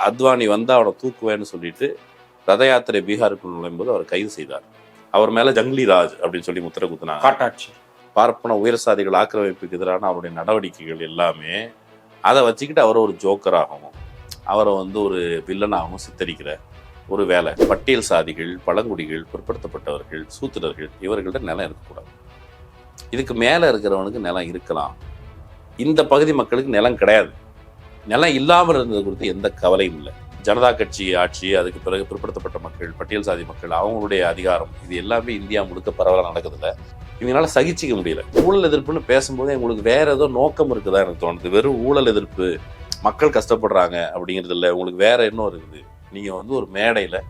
அத்வானி வந்தா அவனை தூக்குவேன்னு சொல்லிட்டு ரத யாத்திரை பீகாருக்கு நுழையும்போது அவர் கைது செய்தார். அவர் மேல ஜங்லி ராஜ் அப்படின்னு சொல்லி முத்திரை குத்தினாங்க. காட்டாட்சி பார்ப்பன உயர் சாதிகள் ஆக்கிரமிப்புக்கு எதிரான அவருடைய நடவடிக்கைகள் எல்லாமே அதை வச்சுக்கிட்டு அவரை ஒரு ஜோக்கராகவும் அவரை ஒரு வில்லனாகவும் சித்தரிக்கிற ஒரு வேலை. பட்டியல் சாதிகள், பழங்குடிகள், பிற்படுத்தப்பட்டவர்கள், சூத்திரர்கள் இவர்கள்ட்ட நிலம் இருக்கக்கூடாது. இதுக்கு மேலே இருக்கிறவனுக்கு நிலம் இருக்கலாம். இந்த பகுதி மக்களுக்கு நிலம் கிடையாது. நிலம் இல்லாமல் இருந்தது குறித்து எந்த கவலையும் இல்லை. ஜனதா கட்சி ஆட்சி, அதுக்கு பிறகு பிற்படுத்தப்பட்ட மக்கள், பட்டியல் சாதி மக்கள், அவங்களுடைய அதிகாரம், இது எல்லாமே இந்தியா முழுக்க பரவலாக நடக்குதுல்ல. இவங்களால சகிச்சிக்க முடியல. ஊழல் எதிர்ப்புன்னு பேசும்போது உங்களுக்கு வேற ஏதோ நோக்கம் இருக்குதா எனக்கு தோணுது. வெறும் ஊழல் எதிர்ப்பு, மக்கள் கஷ்டப்படுறாங்க அப்படிங்கிறது இல்லை. உங்களுக்கு வேற என்ன இருக்குது. நீங்கள் ஒரு மேடையில்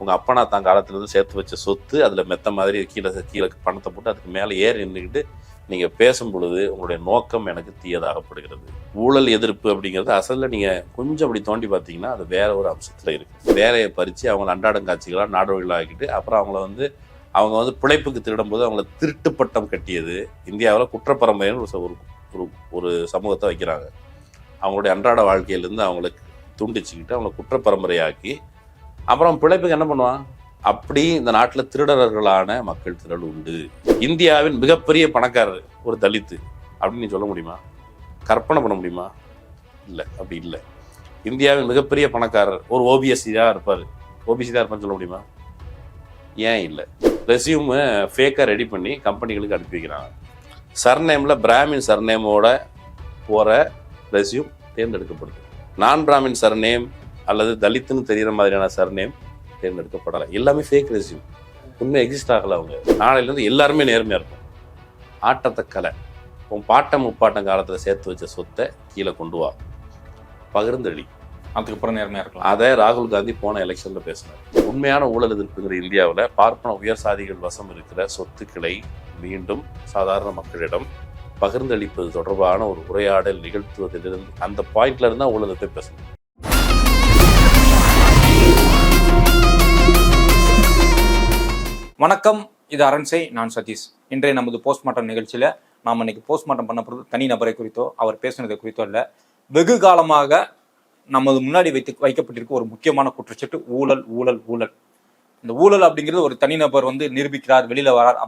உங்கள் அப்பனா தான் காலத்துலேருந்து சேர்த்து வச்ச சொத்து, அதில் மெத்த மாதிரி கீழே பணத்தை போட்டு அதுக்கு மேலே ஏறி நின்றுக்கிட்டு நீங்கள் பேசும் பொழுது உங்களுடைய நோக்கம் எனக்கு தீயதாகப்படுகிறது. ஊழல் எதிர்ப்பு அப்படிங்கிறது அசலில் நீங்கள் கொஞ்சம் அப்படி தோண்டி பார்த்தீங்கன்னா அது வேற ஒரு அம்சத்தில் இருக்குது. வேலையை பறித்து அவங்கள அன்றாடம் காட்சிகளாக நாடோடிகளாக ஆக்கிட்டு அப்புறம் அவங்க பிழைப்புக்கு திருடும்போது அவங்கள திருட்டு பட்டம் கட்டியது. இந்தியாவில் குற்றப்பரம்பரைன்னு ஒரு சமூகத்தை வைக்கிறாங்க. அவங்களுடைய அன்றாட வாழ்க்கையிலேருந்து அவங்களை துண்டிச்சுக்கிட்டு அவங்கள குற்றப்பரம்பரையாக்கி அப்புறம் பிழைப்புக்கு என்ன பண்ணுவான்? அப்படி இந்த நாட்டில் திருடர்களான மக்கள் திரள் உண்டு. இந்தியாவின் மிகப்பெரிய பணக்காரர் ஒரு தலித்து அப்படின்னு நீ சொல்ல முடியுமா? கற்பனை பண்ண முடியுமா? இல்லை, அப்படி இல்லை. இந்தியாவின் மிகப்பெரிய பணக்காரர் ஒரு ஓபிஎஸ்சி தான் இருப்பார். ஓபிசி தான் இருப்பான்னு சொல்ல முடியுமா? ஏன் இல்லை? ரெசியூம் ஃபேக்காக ரெடி பண்ணி கம்பெனிகளுக்கு அனுப்பி வைக்கிறாங்க. சர்நேமில் பிராமின் சர்நேமோட போகிற ரெசியூம் தேர்ந்தெடுக்கப்படுது. நான் பிராமின் சர்நேம் அல்லது தலித்துன்னு தெரிகிற மாதிரியான சர்நேம் தேர்ந்தெடுக்கப்படலை. எல்லாமே ஃபேக் ரெசியூம். உண்மை எக்ஸிஸ்ட் ஆகலை. அவங்க நாளையிலேருந்து எல்லாருமே நேர்மையாக இருக்கும். ஆட்டத்தை கலை. உன் பாட்டம் முப்பாட்டம் காலத்தில் சேர்த்து வச்ச சொத்தை கீழே கொண்டு வா, பகிர்ந்தளி, அதுக்கப்புறம் நேர்மையாக இருக்கலாம். அதை ராகுல் காந்தி போன எலெக்ஷனில் பேசினார். உண்மையான ஊழல் எதிர்ப்புங்கிற இந்தியாவில் பார்ப்பன உயர் சாதிகள் வசம் இருக்கிற சொத்துக்களை மீண்டும் சாதாரண மக்களிடம் பகிர்ந்தளிப்பது தொடர்பான ஒரு உரையாடல் நிகழ்த்துவதிலிருந்து அந்த பாயிண்ட்ல இருந்தால் ஊழல் எதிர்ப்பை பேசணும். வணக்கம், இது அரண்சை. நான் சதீஷ். இன்றைய நமது போஸ்ட்மார்ட்டம் நிகழ்ச்சியில் நாம் இன்னைக்கு போஸ்ட்மார்ட்டம் பண்ண போகிறது தனி நபரை குறித்தோ அவர் பேசுனதை குறித்தோ இல்லை. வெகு காலமாக நமது முன்னாடி வைக்கப்பட்டிருக்க ஒரு முக்கியமான குற்றச்சாட்டு ஊழல் ஊழல் ஊழல். இந்த ஊழல் அப்படிங்கிறது ஒரு தனிநபர் நிரூபிக்கிறார், வெளியில வரார்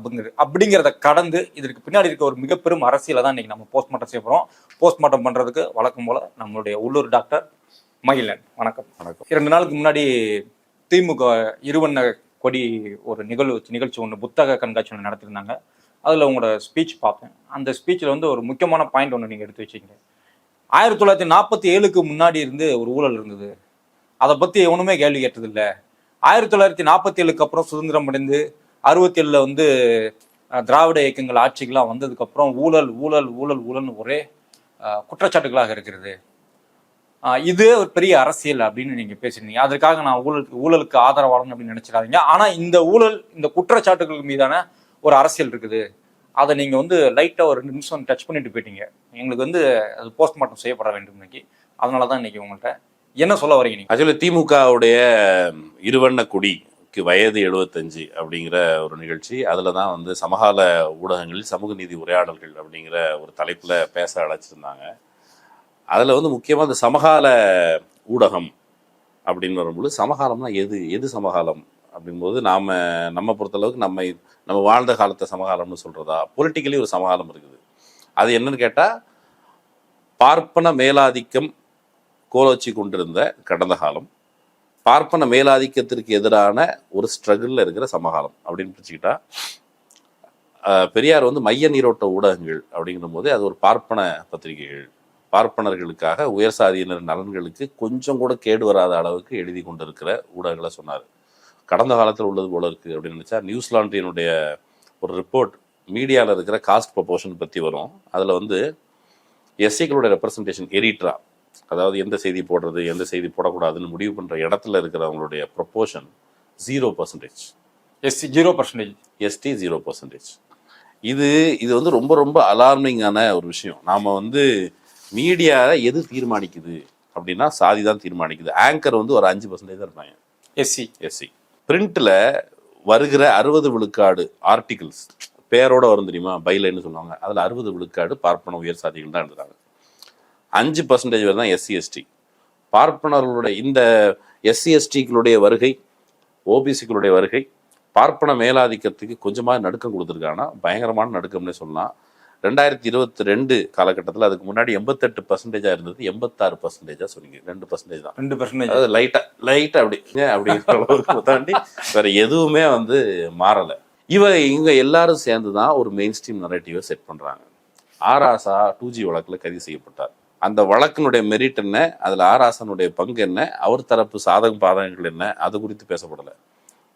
அப்படிங்கிறத கடந்து இதற்கு பின்னாடி இருக்க ஒரு மிகப்பெரும் அரசியலை தான் இன்னைக்கு நம்ம போஸ்ட்மார்ட்டம் செய்ய போகிறோம். போஸ்ட்மார்ட்டம் பண்ணுறதுக்கு வழக்கம் போல நம்மளுடைய உள்ளூர் டாக்டர் மகிழன். வணக்கம். வணக்கம். 2 நாளுக்கு முன்னாடி திமுக இருவண்ண கொடி ஒரு நிகழ்ச்சி ஒன்று, புத்தக கண்காட்சி ஒன்று நடத்திருந்தாங்க. அதில் உங்களோட ஸ்பீச் பார்த்தேன். அந்த ஸ்பீச்சில் ஒரு முக்கியமான பாயிண்ட் ஒன்று நீங்கள் எடுத்து வச்சிங்க. 1947க்கு முன்னாடி இருந்து ஒரு ஊழல் இருந்தது, அதை பற்றி எவனுமே கேள்வி கேட்டதில்லை. 1947க்கு அப்புறம் சுதந்திரம் அடைந்து 67ல் திராவிட இயக்கங்கள் ஆட்சிகள்லாம் வந்ததுக்கப்புறம் ஊழல் ஊழல் ஊழல் ஊழல்னு ஒரே குற்றச்சாட்டுகளாக இருக்கிறது. இது ஒரு பெரிய அரசியல் அப்படின்னு நீங்க பேசிருந்தீங்க. அதற்காக நான் ஊழலுக்கு ஆதரவாளன் அப்படின்னு நினைச்சிடாதீங்க. ஆனா இந்த குற்றச்சாட்டுகள் மீதான ஒரு அரசியல் இருக்குது. அதை நீங்க லைட்டா ஒரு 2 நிமிஷம் டச் பண்ணிட்டு போயிட்டீங்க. எங்களுக்கு அது போஸ்ட்மார்ட்டம் செய்யப்பட வேண்டும் இன்னைக்கு. அதனாலதான் இன்னைக்கு உங்கள்கிட்ட என்ன சொல்ல வரீங்க நீங்க? ஆக்சுவலி திமுகவுடைய இருவண்ண கொடிக்கு வயது 75 அப்படிங்கிற ஒரு நிகழ்ச்சி, அதுல தான் சமகால ஊடகங்களில் சமூக நீதி உரையாடல்கள் அப்படிங்கிற ஒரு தலைப்புல பேச அழைச்சிருந்தாங்க. அதில் முக்கியமாக இந்த சமகால ஊடகம் அப்படின்னு வரும்பொழுது, சமகாலம்னா எது சமகாலம் அப்படிங்கும்போது நம்ம பொறுத்தளவுக்கு நம்ம வாழ்ந்த காலத்தை சமகாலம்னு சொல்கிறதா? பொலிட்டிக்கலி ஒரு சமகாலம் இருக்குது. அது என்னன்னு கேட்டால், பார்ப்பன மேலாதிக்கம் கோலோச்சி கொண்டிருந்த கடந்த காலம், பார்ப்பன மேலாதிக்கத்திற்கு எதிரான ஒரு ஸ்ட்ரகிளில் இருக்கிற சமகாலம் அப்படின்னு பிரிச்சுக்கிட்டா, பெரியார் மைய நீரோட்ட ஊடகங்கள் அப்படிங்கிற போது அது ஒரு பார்ப்பன பத்திரிகைகள், பார்ப்பனர்களுக்காக உயர் சாதியினர் நலன்களுக்கு கொஞ்சம் கூட கேடு வராத அளவுக்கு எழுதி கொண்டிருக்கிற ஊடகங்களை சொன்னார். கடந்த காலத்தில் உள்ளது போல இருக்குது அப்படின்னு நினச்சா, நியூசிலாண்டினுடைய ஒரு ரிப்போர்ட் மீடியாவில் இருக்கிற காஸ்ட் ப்ரொபோர்ஷன் பற்றி வரும். அதில் எஸ்சிகளுடைய ரெப்ரசன்டேஷன் எரிட்ரா, அதாவது எந்த செய்தி போடுறது எந்த செய்தி போடக்கூடாதுன்னு முடிவு பண்ணுற இடத்துல இருக்கிறவங்களுடைய ப்ரொபோர்ஷன் 0%. SC 0%, ST 0%. இது ரொம்ப ரொம்ப அலார்மிங்கான ஒரு விஷயம். நாம் மீடியாவை எது தீர்மானிக்குது அப்படின்னா சாதி தான் தீர்மானிக்குது. ஆங்கர் ஒரு 5% தான் இருப்பாங்க எஸ்சி. பிரிண்ட்ல வருகிற 60 விழுக்காடு ஆர்டிகிள்ஸ் பேரோட வரும் தெரியுமா, பைலைன்னு சொல்லுவாங்க. அதில் 60 விழுக்காடு பார்ப்பன உயர் சாதிகள் தான் எழுதுறாங்க. 5% தான் எஸ்சி எஸ்டி. பார்ப்பனர்களுடைய இந்த SC STக்களுடைய வருகை, OBCக்களுடைய வருகை பார்ப்பன மேலாதிக்கத்துக்கு கொஞ்சமாக நடுக்கம் கொடுத்துருக்காங்கன்னா பயங்கரமான நடுக்கம்னே சொல்லலாம். 2022 காலகட்டத்தில் அதுக்கு முன்னாடி 88% இருந்தது, 86% சொன்னீங்க. 2% தான், 2%. அதாவது லைட்டா அப்படிங்கிற அளவுக்கு தாண்டி வேற எதுவுமே வந்து மாறலை. இவங்க எல்லாரும் சேர்ந்து தான் ஒரு மெயின் ஸ்ட்ரீம் நரேட்டிவை செட் பண்றாங்க. ஆராசா 2G வழக்கில் கைது செய்யப்பட்டார். அந்த வழக்கினுடைய மெரிட் என்ன, அதுல ஆராசனுடைய பங்கு என்ன, அவர் தரப்பு பாதகங்கள் என்ன, அது குறித்து பேசப்படலை.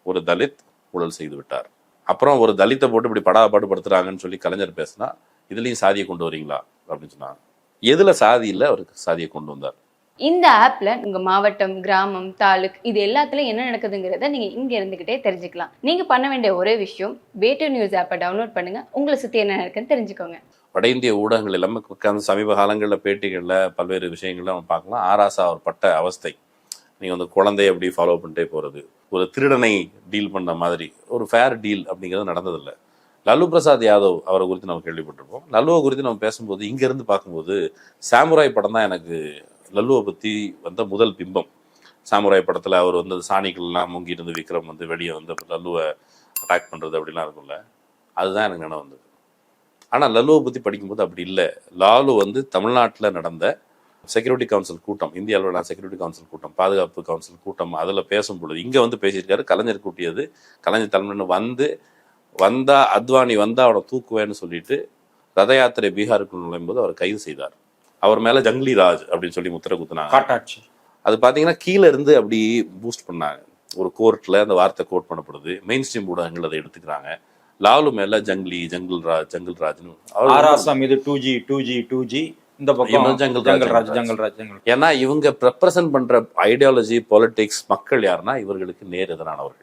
ஒரு தலித் ஊழல் செய்து விட்டார், அப்புறம் ஒரு தலித்தை போட்டு இப்படி பாடுபடுத்துறாங்கன்னு சொல்லி கலைஞர் பேசினா இதுலயும் சாதியை கொண்டு வரீங்களா அப்படின்னு சொன்னாங்க. எதுல சாதி இல்லை, அவருக்கு சாதியை கொண்டு வந்தார். இந்த ஆப்ல உங்க மாவட்டம், கிராமம், தாலுக் இது எல்லாத்துலயும் என்ன நடக்குதுங்கிறத நீங்க இங்க இருந்துகிட்டே தெரிஞ்சுக்கலாம். நீங்க பண்ண வேண்டிய ஒரே விஷயம், வேட்டூர் நியூஸ் ஆப்பை டவுன்லோட் பண்ணுங்க. உங்களை சுத்தி என்ன நடக்குன்னு தெரிஞ்சுக்கோங்க. வட இந்திய ஊடகங்கள் எல்லாமே உட்கார்ந்து சமீப காலங்களில் பேட்டிகளில் பல்வேறு விஷயங்கள்ல நம்ம பார்க்கலாம். ஆராசா அவர் பட்ட அவஸ்தை, நீங்கள் வந்து குழந்தைய அப்படி ஃபாலோ பண்ணிட்டே போகிறது, ஒரு திருடனை டீல் பண்ண மாதிரி ஒரு ஃபேர் டீல் அப்படிங்கிறது நடந்ததில்லை. லல்லு பிரசாத் யாதவ் அவரை குறித்து நம்ம கேள்விப்பட்டிருப்போம். லல்லுவை குறித்து நம்ம பேசும்போது இங்கேருந்து பார்க்கும்போது சாமுராய் படம் தான் எனக்கு லல்லுவை பற்றி வந்த முதல் பிம்பம். சாமுராய் படத்தில் அவர் வந்து சாணிகள்லாம் முங்கிட்டு இருந்து விக்ரம் வந்து வெளியே வந்து லல்லுவை அட்டாக் பண்ணுறது அப்படிலாம் இருக்கும்ல, அதுதான் எனக்கு நினைவு வந்தது. ஆனால் லல்லுவை பற்றி படிக்கும்போது அப்படி இல்லை. லாலு வந்து தமிழ்நாட்டில் நடந்த செக்யூரிட்டி கவுன்சில் கூட்டம், இந்திய அளவிலான செக்யூரிட்டி கவுன்சில் கூட்டம், பாதுகாப்பு கவுன்சில் கூட்டம், அதில் பேசும்பொழுது இங்கே வந்து பேசியிருக்காரு. கலைஞர் கூட்டியது, கலைஞர் தலைமைன்னு வந்தா அத்வானி வந்தா அவனை தூக்குவேன்னு சொல்லிட்டு ரத யாத்திரை பீகாருக்குள் நுழையும்போது அவர் கைது செய்தார். அவர் மேல ஜங்லி ராஜ் அப்படின்னு சொல்லி முத்திரை குத்துனாங்க. அது பாத்தீங்கன்னா கீழே இருந்து அப்படி பூஸ்ட் பண்ணாங்க. ஒரு கோர்ட்ல அந்த வார்த்தை கோட் பண்ணப்படுது, மெயின் ஸ்ட்ரீம் ஊடகங்கள் அதை எடுத்துக்கிறாங்க. லாலு மேல ஜங்கிள் ராஜ்னு, ஆராசா மீது 2G இந்த பக்கம் ஜங்கிள் ராஜ். ஏன்னா இவங்க ரெப்ரசன்ட் பண்ற ஐடியாலஜி, பொலிட்டிக்ஸ், மக்கள் யாருன்னா இவர்களுக்கு நேர் எதிரானவர்கள்.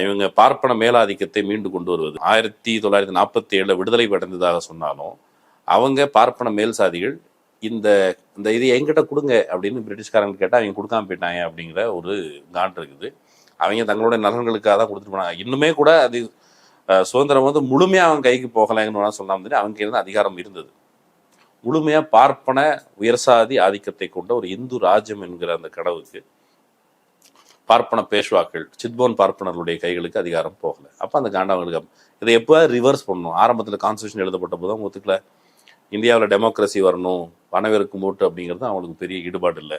இவங்க பார்ப்பன மேலாதிக்கத்தை மீண்டு கொண்டு வருவது. 1947 விடுதலை அடைந்ததாக சொன்னாலும் அவங்க பார்ப்பன மேல் சாதிகள் இந்த இது எங்கிட்ட கொடுங்க அப்படின்னு பிரிட்டிஷ்காரங்க கேட்டால் அவங்க கொடுக்காம போயிட்டாங்க அப்படிங்கிற ஒரு காண்ட் இருக்குது. அவங்க தங்களுடைய நலன்களுக்காக தான் கொடுத்துட்டு போனாங்க. இன்னுமே கூட அது சுதந்திரம் வந்து முழுமையாக அவங்க கைக்கு போகலைன்னு சொல்லாம தெரியும், அவங்க இருந்து அதிகாரம் இருந்தது. முழுமையாக பார்ப்பன உயர்சாதி ஆதிக்கத்தை கொண்ட ஒரு இந்து ராஜ்யம் என்கிற அந்த கடவுளுக்கு பார்ப்பன பேஷ்வாக்கள், சித்போன் பார்ப்பனர்களுடைய கைகளுக்கு அதிகாரம் போகலை. அப்போ அந்த காண்டவங்களுக்கு இதை எப்போ ரிவர்ஸ் பண்ணணும். ஆரம்பத்தில் கான்ஸ்டியூஷன் எழுதப்பட்ட போது அவங்க ஒத்துக்கல. இந்தியாவில் டெமோக்ரஸி வரணும், அனைவருக்கும் ஓட்டு அப்படிங்கிறது அவங்களுக்கு பெரிய ஈடுபாடு இல்லை.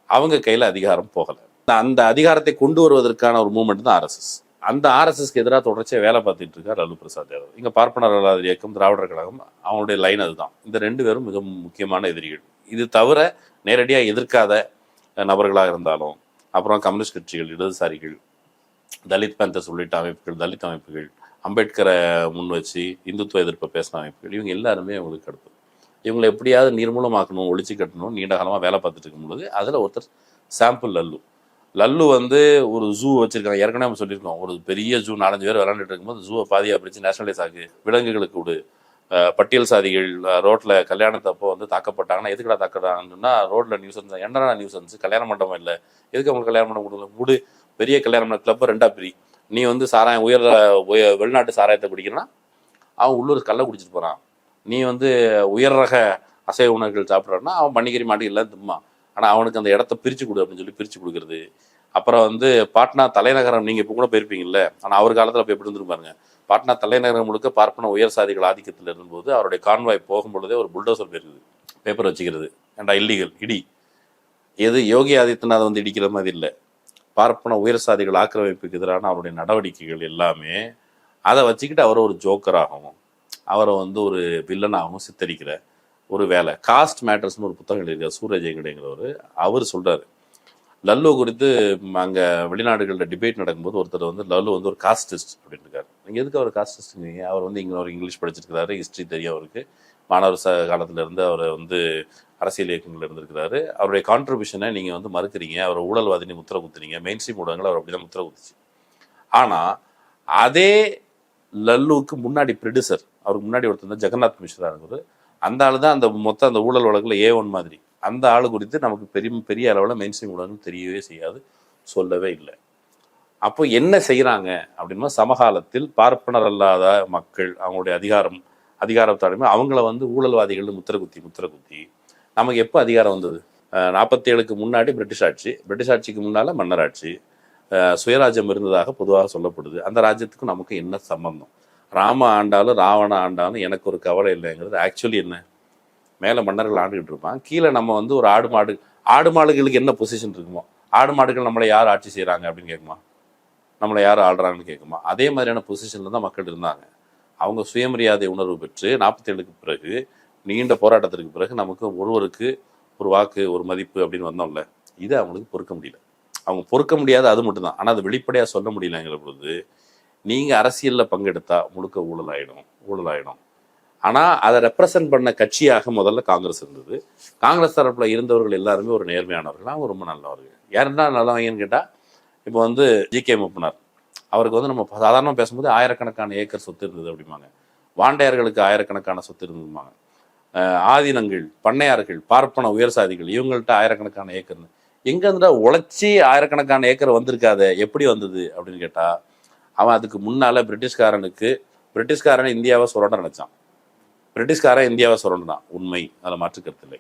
அவங்க கையில் அதிகாரம் போகலை. அந்த அதிகாரத்தை கொண்டு வருவதற்கான ஒரு மூமெண்ட் தான் RSS. அந்த RSSக்கு எதிராக தொடர்ச்சியாக வேலை பார்த்துட்டு இருக்கார் லல்லு பிரசாத் யாதவ். இங்கே பார்ப்பனர் அல்லாத இயக்கம், திராவிடர் கழகம், அவங்களுடைய லைன் அதுதான். இந்த 2 பேரும் மிக முக்கியமான எதிரிகள். இது தவிர நேரடியாக எதிர்க்காத நபர்களாக இருந்தாலும், அப்புறம் கம்யூனிஸ்ட் கட்சிகள், இடதுசாரிகள், தலித் பேந்தர்ஸ் உள்ளிட்ட அமைப்புகள், தலித் அமைப்புகள், அம்பேத்கரை முன் வச்சு இந்துத்துவ எதிர்ப்பை பேசின அமைப்புகள், இவங்க எல்லாருமே அவங்களுக்கு அடுத்தது. இவங்களை எப்படியாவது நிர்மூலமாக்கணும், ஒழிச்சு கட்டணும், நீண்ட காலமாக வேலை பார்த்துட்டு இருக்கும் பொழுது அதில் ஒருத்தர் சாம்பிள் லல்லு வந்து ஒரு ஜூ வச்சிருக்காங்க. ஏற்கனவே நம்ம சொல்லியிருக்கோம், ஒரு பெரிய ஜூ 4-5 பேர் விளாண்டுட்டு இருக்கும்போது ஜூவை பாதியாக பிரித்து நேஷனலைஸ் ஆகு, விலங்குகளுக்கு விடு, பட்டியல் சாதிகள் ரோட்ல கல்யாணத்தப்போ வந்து தாக்கப்பட்டாங்கன்னா எதுக்கடா தாக்குறாங்கன்னா ரோட்ல நியூசன்ஸ், என்னடா நியூசன்ஸ், கல்யாண மண்டபம் இல்லை, எதுக்கு அவங்களுக்கு கல்யாண மண்டபம் கொடுக்கல, விடு, பெரிய கல்யாண மண்டபம் கிளப்பை 2ஆ பிரி, நீ வந்து சாராயம் வெளிநாட்டு சாராயத்தை குடிக்கிறனா அவன் உள்ளூர் கல்லை குடிச்சிட்டு போறான், நீ வந்து உயர் ரக அசைவ உணவுகள் சாப்பிட்றான்னா அவன் பன்னிக்கறி மாட்டி இல்லை தும்மா, ஆனால் அவனுக்கு அந்த இடத்த பிரித்து கொடு அப்படின்னு சொல்லி பிரித்து கொடுக்குறது. அப்புறம் வந்து பாட்னா தலைநகரம், நீங்கள் இப்போ கூட போயிருப்பீங்கல்ல, ஆனால் அவர் காலத்தில் இப்போ எப்படி இருந்துருப்பாருங்க. பாட்னா தலைநகரம் முழுக்க பார்ப்பன உயர் சாதிகள் ஆதிக்கத்தில் இருந்தபோது அவருடைய கான்வாய் போகும்பொழுதே ஒரு புல்டோசர் போயிருக்குது, பேப்பர் வச்சுக்கிறது. ஏன்டா இல்லீகல், இடி. எது யோகி ஆதித்யநாத் வந்து இடிக்கிற மாதிரி இல்லை, பார்ப்பன உயர் சாதிகள் ஆக்கிரமிப்புக்கு எதிரான அவருடைய நடவடிக்கைகள் எல்லாமே அதை வச்சுக்கிட்டு அவரை ஒரு ஜோக்கராகவும் அவரை வந்து ஒரு வில்லனாகவும் சித்தரிக்கிற ஒரு வேலை. காஸ்ட் மேட்டர்ஸ்னு ஒரு புத்தகம் எழுதியிருக்கார் சூரஜெயங்கடைங்கிறவர். அவர் சொல்கிறாரு லல்லு குறித்து, அங்கே வெளிநாடுகளில் டிபேட் நடக்கும்போது ஒருத்தர் வந்து லல்லு வந்து ஒரு காஸ்டிஸ்ட் அப்படின்னு இருக்காரு. நீங்கள் எதுக்கு அவர் காஸ்டிஸ்ட்ங்க? அவர் வந்து இங்கே ஒரு இங்கிலீஷ் படிச்சிருக்கிறாரு, ஹிஸ்ட்ரி தெரியும் அவருக்கு, மாணவர் காலத்துல இருந்து அவர் வந்து அரசியல் இயக்கங்கள் இருந்திருக்கிறாரு. அவருடைய கான்ட்ரிபியூஷனை நீங்கள் வந்து மறுக்கிறீங்க, அவர் ஊழல்வாதினி முத்திர குத்துறீங்க. மெயின் ஸ்ட்ரீம் ஊடகங்கள் அவர் அப்படிதான் முத்திர குத்துச்சு. ஆனால் அதே லல்லுவுக்கு முன்னாடி ப்ரொடியூசர், அவருக்கு முன்னாடி ஒருத்தர் தான் ஜெகநாத் மிஸ்ரா இருக்குது. அந்த ஆள் தான் அந்த மொத்தம் அந்த ஊழல் வழக்கில் A1 மாதிரி. அந்த ஆள் குறித்து நமக்கு பெரிய அளவில் மெயின் ஸ்ட்ரீம் ஊடகங்கள் தெரியவே செய்யாது, சொல்லவே இல்லை. அப்போ என்ன செய்கிறாங்க அப்படின்னா, சமகாலத்தில் பார்ப்பனர் அல்லாத மக்கள் அவங்களுடைய அதிகாரத்தாலுமே அவங்கள வந்து ஊழல்வாதிகள் முத்திர குத்தி நமக்கு எப்போ அதிகாரம் வந்தது? 47க்கு முன்னாடி பிரிட்டிஷ் ஆட்சி, பிரிட்டிஷ் ஆட்சிக்கு முன்னால் மன்னர் ஆட்சி, சுயராஜ்யம் இருந்ததாக பொதுவாக சொல்லப்படுது. அந்த ராஜ்யத்துக்கும் நமக்கு என்ன சம்பந்தம்? ராம ஆண்டாலும் ராவண ஆண்டாலும் எனக்கு ஒரு கவலை இல்லைங்கிறது ஆக்சுவலி என்ன, மேலே மன்னர்கள் ஆண்டுகிட்டு இருப்பான், கீழே நம்ம வந்து ஒரு ஆடு மாடுகளுக்கு என்ன பொசிஷன் இருக்குமோ, ஆடு மாடுகள் நம்மளை யார் ஆட்சி செய்கிறாங்க அப்படின்னு கேட்குமா, நம்மளை யார் ஆள்றாங்கன்னு கேட்குமா, அதே மாதிரியான பொசிஷனில் தான் மக்கள் இருந்தாங்க. அவங்க சுயமரியாதை உணர்வு பெற்று 47க்கு பிறகு நீண்ட போராட்டத்திற்கு பிறகு நமக்கு ஒருவருக்கு ஒரு வாக்கு ஒரு மதிப்பு அப்படின்னு வந்தோம்ல, இதை அவங்களுக்கு பொறுக்க முடியல. அவங்க பொறுக்க முடியாது, அது மட்டும்தான். ஆனால் அதை வெளிப்படையாக சொல்ல முடியலங்கிற பொழுது நீங்கள் அரசியலில் பங்கெடுத்தா முழுக்க ஊழலாயிடும். ஆனால் அதை ரெப்ரசன்ட் பண்ண கட்சியாக முதல்ல காங்கிரஸ் இருந்தது. காங்கிரஸ் தரப்பில் இருந்தவர்கள் எல்லாருமே ஒரு நேர்மையானவர்கள், அவங்க ரொம்ப நல்லவர்கள். யாருன்னா நல்லவங்கன்னு கேட்டால், இப்போ வந்து ஜி.கே. மூப்பனார், அவருக்கு வந்து நம்ம சாதாரணமாக பேசும்போது ஆயிரக்கணக்கான ஏக்கர் சொத்து இருந்தது அப்படிம்பாங்க. வாண்டையார்களுக்கு ஆயிரக்கணக்கான சொத்து இருந்ததுமாங்க. ஆதீனங்கள், பண்ணையார்கள், பார்ப்பன உயர் சாதிகள், இவங்கள்ட்ட ஆயிரக்கணக்கான ஏக்கர்னு எங்கேருந்தா உழைச்சி ஆயிரக்கணக்கான ஏக்கர் வந்திருக்காத, எப்படி வந்தது அப்படின்னு கேட்டால், அவன் அதுக்கு முன்னால் பிரிட்டிஷ்காரன் இந்தியாவை சுரண்ட நினைச்சான். பிரிட்டிஷ்காரன் இந்தியாவை சுரண்டுதான் உண்மை, அதில் மாற்றுக்கருத்து இல்லை.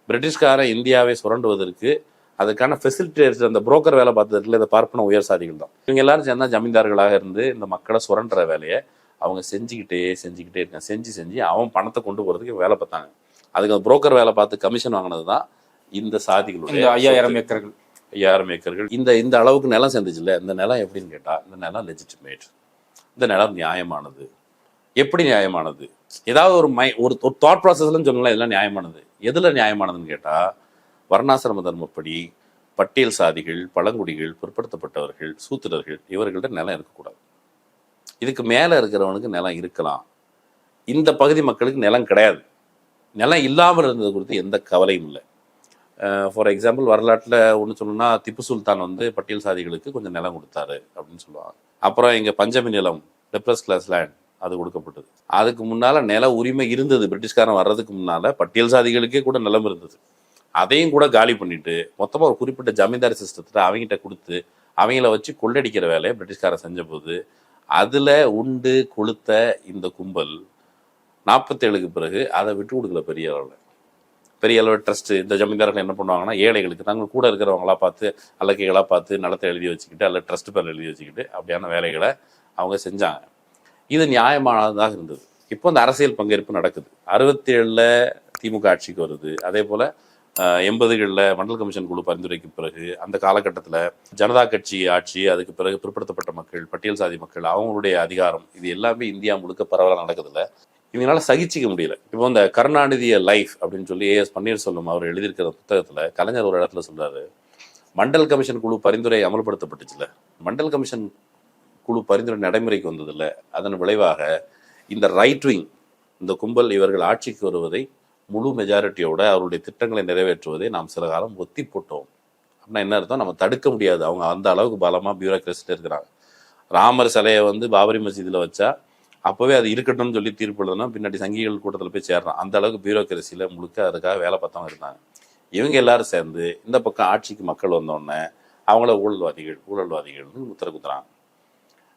பிரிட்டிஷ்காரன் இந்தியாவை சுரண்டுவதற்கு அதுக்கான ஃபெசிலிட்டேட்டர், அந்த புரோக்கர் வேலை பார்த்ததுல இந்த பார்ப்பன உயர் சாதிகள் தான். இவங்க எல்லாரும் சேர்ந்தா ஜமீன்தார்களாக இருந்து இந்த மக்களை சுரண்டுற வேலையை அவங்க செஞ்சுக்கிட்டே இருக்காங்க. செஞ்சு அவன் பணத்தை கொண்டு போகிறதுக்கு வேலை பார்த்தாங்க. அதுக்கு அந்த புரோக்கர் வேலை பார்த்து கமிஷன் வாங்கினது தான் இந்த சாதிகளுடைய 5000 ஏக்கர்கள். இந்த அளவுக்கு நிலம் சேர்ந்துச்சு இல்லை. இந்த நிலம் எப்படின்னு கேட்டால், இந்த நிலம் லெஜிட்டிமேட், இந்த நிலம் நியாயமானது. எப்படி நியாயமானது? ஏதாவது ஒரு தாட் ப்ராசஸ்லன்னு சொன்னாலும் இதெல்லாம் நியாயமானது. எதில் நியாயமானதுன்னு கேட்டால், வர்ணாசிரம தர்மப்படி பட்டியல் சாதிகள், பழங்குடிகள், பிற்படுத்தப்பட்டவர்கள், சூத்திரர்கள், இவர்கள்ட்ட நிலம் இருக்கக்கூடாது. இதுக்கு மேலே இருக்கிறவனுக்கு நிலம் இருக்கலாம். இந்த பகுதி மக்களுக்கு நிலம் கிடையாது. நிலம் இல்லாமல் இருந்தது குறித்து எந்த கவலையும் இல்லை. ஃபார் எக்ஸாம்பிள், வரலாற்றில் ஒன்று சொல்லணும்னா, திப்பு சுல்தான் வந்து பட்டியல் சாதிகளுக்கு கொஞ்சம் நிலம் கொடுத்தாரு அப்படின்னு சொல்லுவாங்க. அப்புறம் இங்கே பஞ்சமி நிலம், டெப்ரஸ் கிளாஸ் லேண்ட், அது கொடுக்கப்பட்டது. அதுக்கு முன்னால் நில உரிமை இருந்தது. பிரிட்டிஷ்காரன் வர்றதுக்கு முன்னால் பட்டியல் சாதிகளுக்கே கூட நிலம் இருந்தது. அதையும் கூட காலி பண்ணிட்டு மொத்தமாக ஒரு குறிப்பிட்ட ஜமீன்தாரி சிஸ்டத்தை அவங்ககிட்ட கொடுத்து அவங்கள வச்சு கொள்ளடிக்கிற வேலையை பிரிட்டிஷ்காரன் செஞ்ச போது அதில் உண்டு கொளுத்த இந்த கும்பல் 47க்கு பிறகு அதை விட்டு கொடுக்கல. பெரிய அளவில் ட்ரஸ்ட்டு, இந்த ஜமீன்தார்கள் என்ன பண்ணுவாங்கன்னா, ஏழைகளுக்கு தாங்க கூட இருக்கிறவங்களா பார்த்து, அல்லக்கைகளாக பார்த்து நிலத்தை எழுதி வச்சுக்கிட்டு, அல்ல ட்ரஸ்ட் பேர் எழுதி வச்சுக்கிட்டு, அப்படியான வேலைகளை அவங்க செஞ்சாங்க. இது நியாயமானதாக இருந்தது. இப்போ இந்த அரசியல் பங்கேற்பு நடக்குது. 67ல் திமுக ஆட்சிக்கு வருது. அதே போல் 80களில் மண்டல் கமிஷன் குழு பரிந்துரைக்கு பிறகு அந்த காலகட்டத்தில் ஜனதா கட்சி ஆட்சி, அதுக்கு பிறகு பிற்படுத்தப்பட்ட மக்கள், பட்டியல் சாதி மக்கள், அவங்களுடைய அதிகாரம், இது எல்லாமே இந்தியா முழுக்க பரவலாக நடக்குதுல்ல. இவங்களால சகிச்சிக்க முடியல. இப்போ இந்த கருணாநிதிய லைஃப் அப்படின்னு சொல்லி ஏஎஸ் பன்னீர்செல்வம் அவர் எழுதியிருக்கிற புத்தகத்தில் கலைஞர் ஒரு இடத்துல சொல்றாரு, மண்டல் கமிஷன் குழு பரிந்துரை அமல்படுத்தப்பட்டுச்சுல, மண்டல் கமிஷன் குழு பரிந்துரை நடைமுறைக்கு வந்ததில்லை. அதன் விளைவாக இந்த ரைட் விங், இந்த கும்பல், இவர்கள் ஆட்சிக்கு வருவதை முழு மெஜாரிட்டியோட அவருடைய திட்டங்களை நிறைவேற்றுவதை நாம் சில காலம் ஒத்தி போட்டோம். அப்படின்னா என்ன அர்த்தம்? நம்ம தடுக்க முடியாது. அவங்க அந்த அளவுக்கு பலமாக பியூரோக்ரஸில் இருக்கிறாங்க. ராமர் சிலையை வந்து பாபரி மஸ்ஜிதில் வச்சா அப்போவே அது இருக்கட்டும்னு சொல்லி தீர்ப்பு எழுதுனா பின்னாடி சங்கிகள் கூட்டத்தில் போய் சேர்றான். அந்த அளவுக்கு பியூரோக்ரஸியில் முழுக்க அதுக்காக வேலை பார்த்தவங்க இருந்தாங்க. இவங்க எல்லாரும் சேர்ந்து இந்த பக்கம் ஆட்சிக்கு மக்கள் வந்தோடனே அவங்கள ஊழல்வாதிகள்னு முத்திர குத்துறாங்க.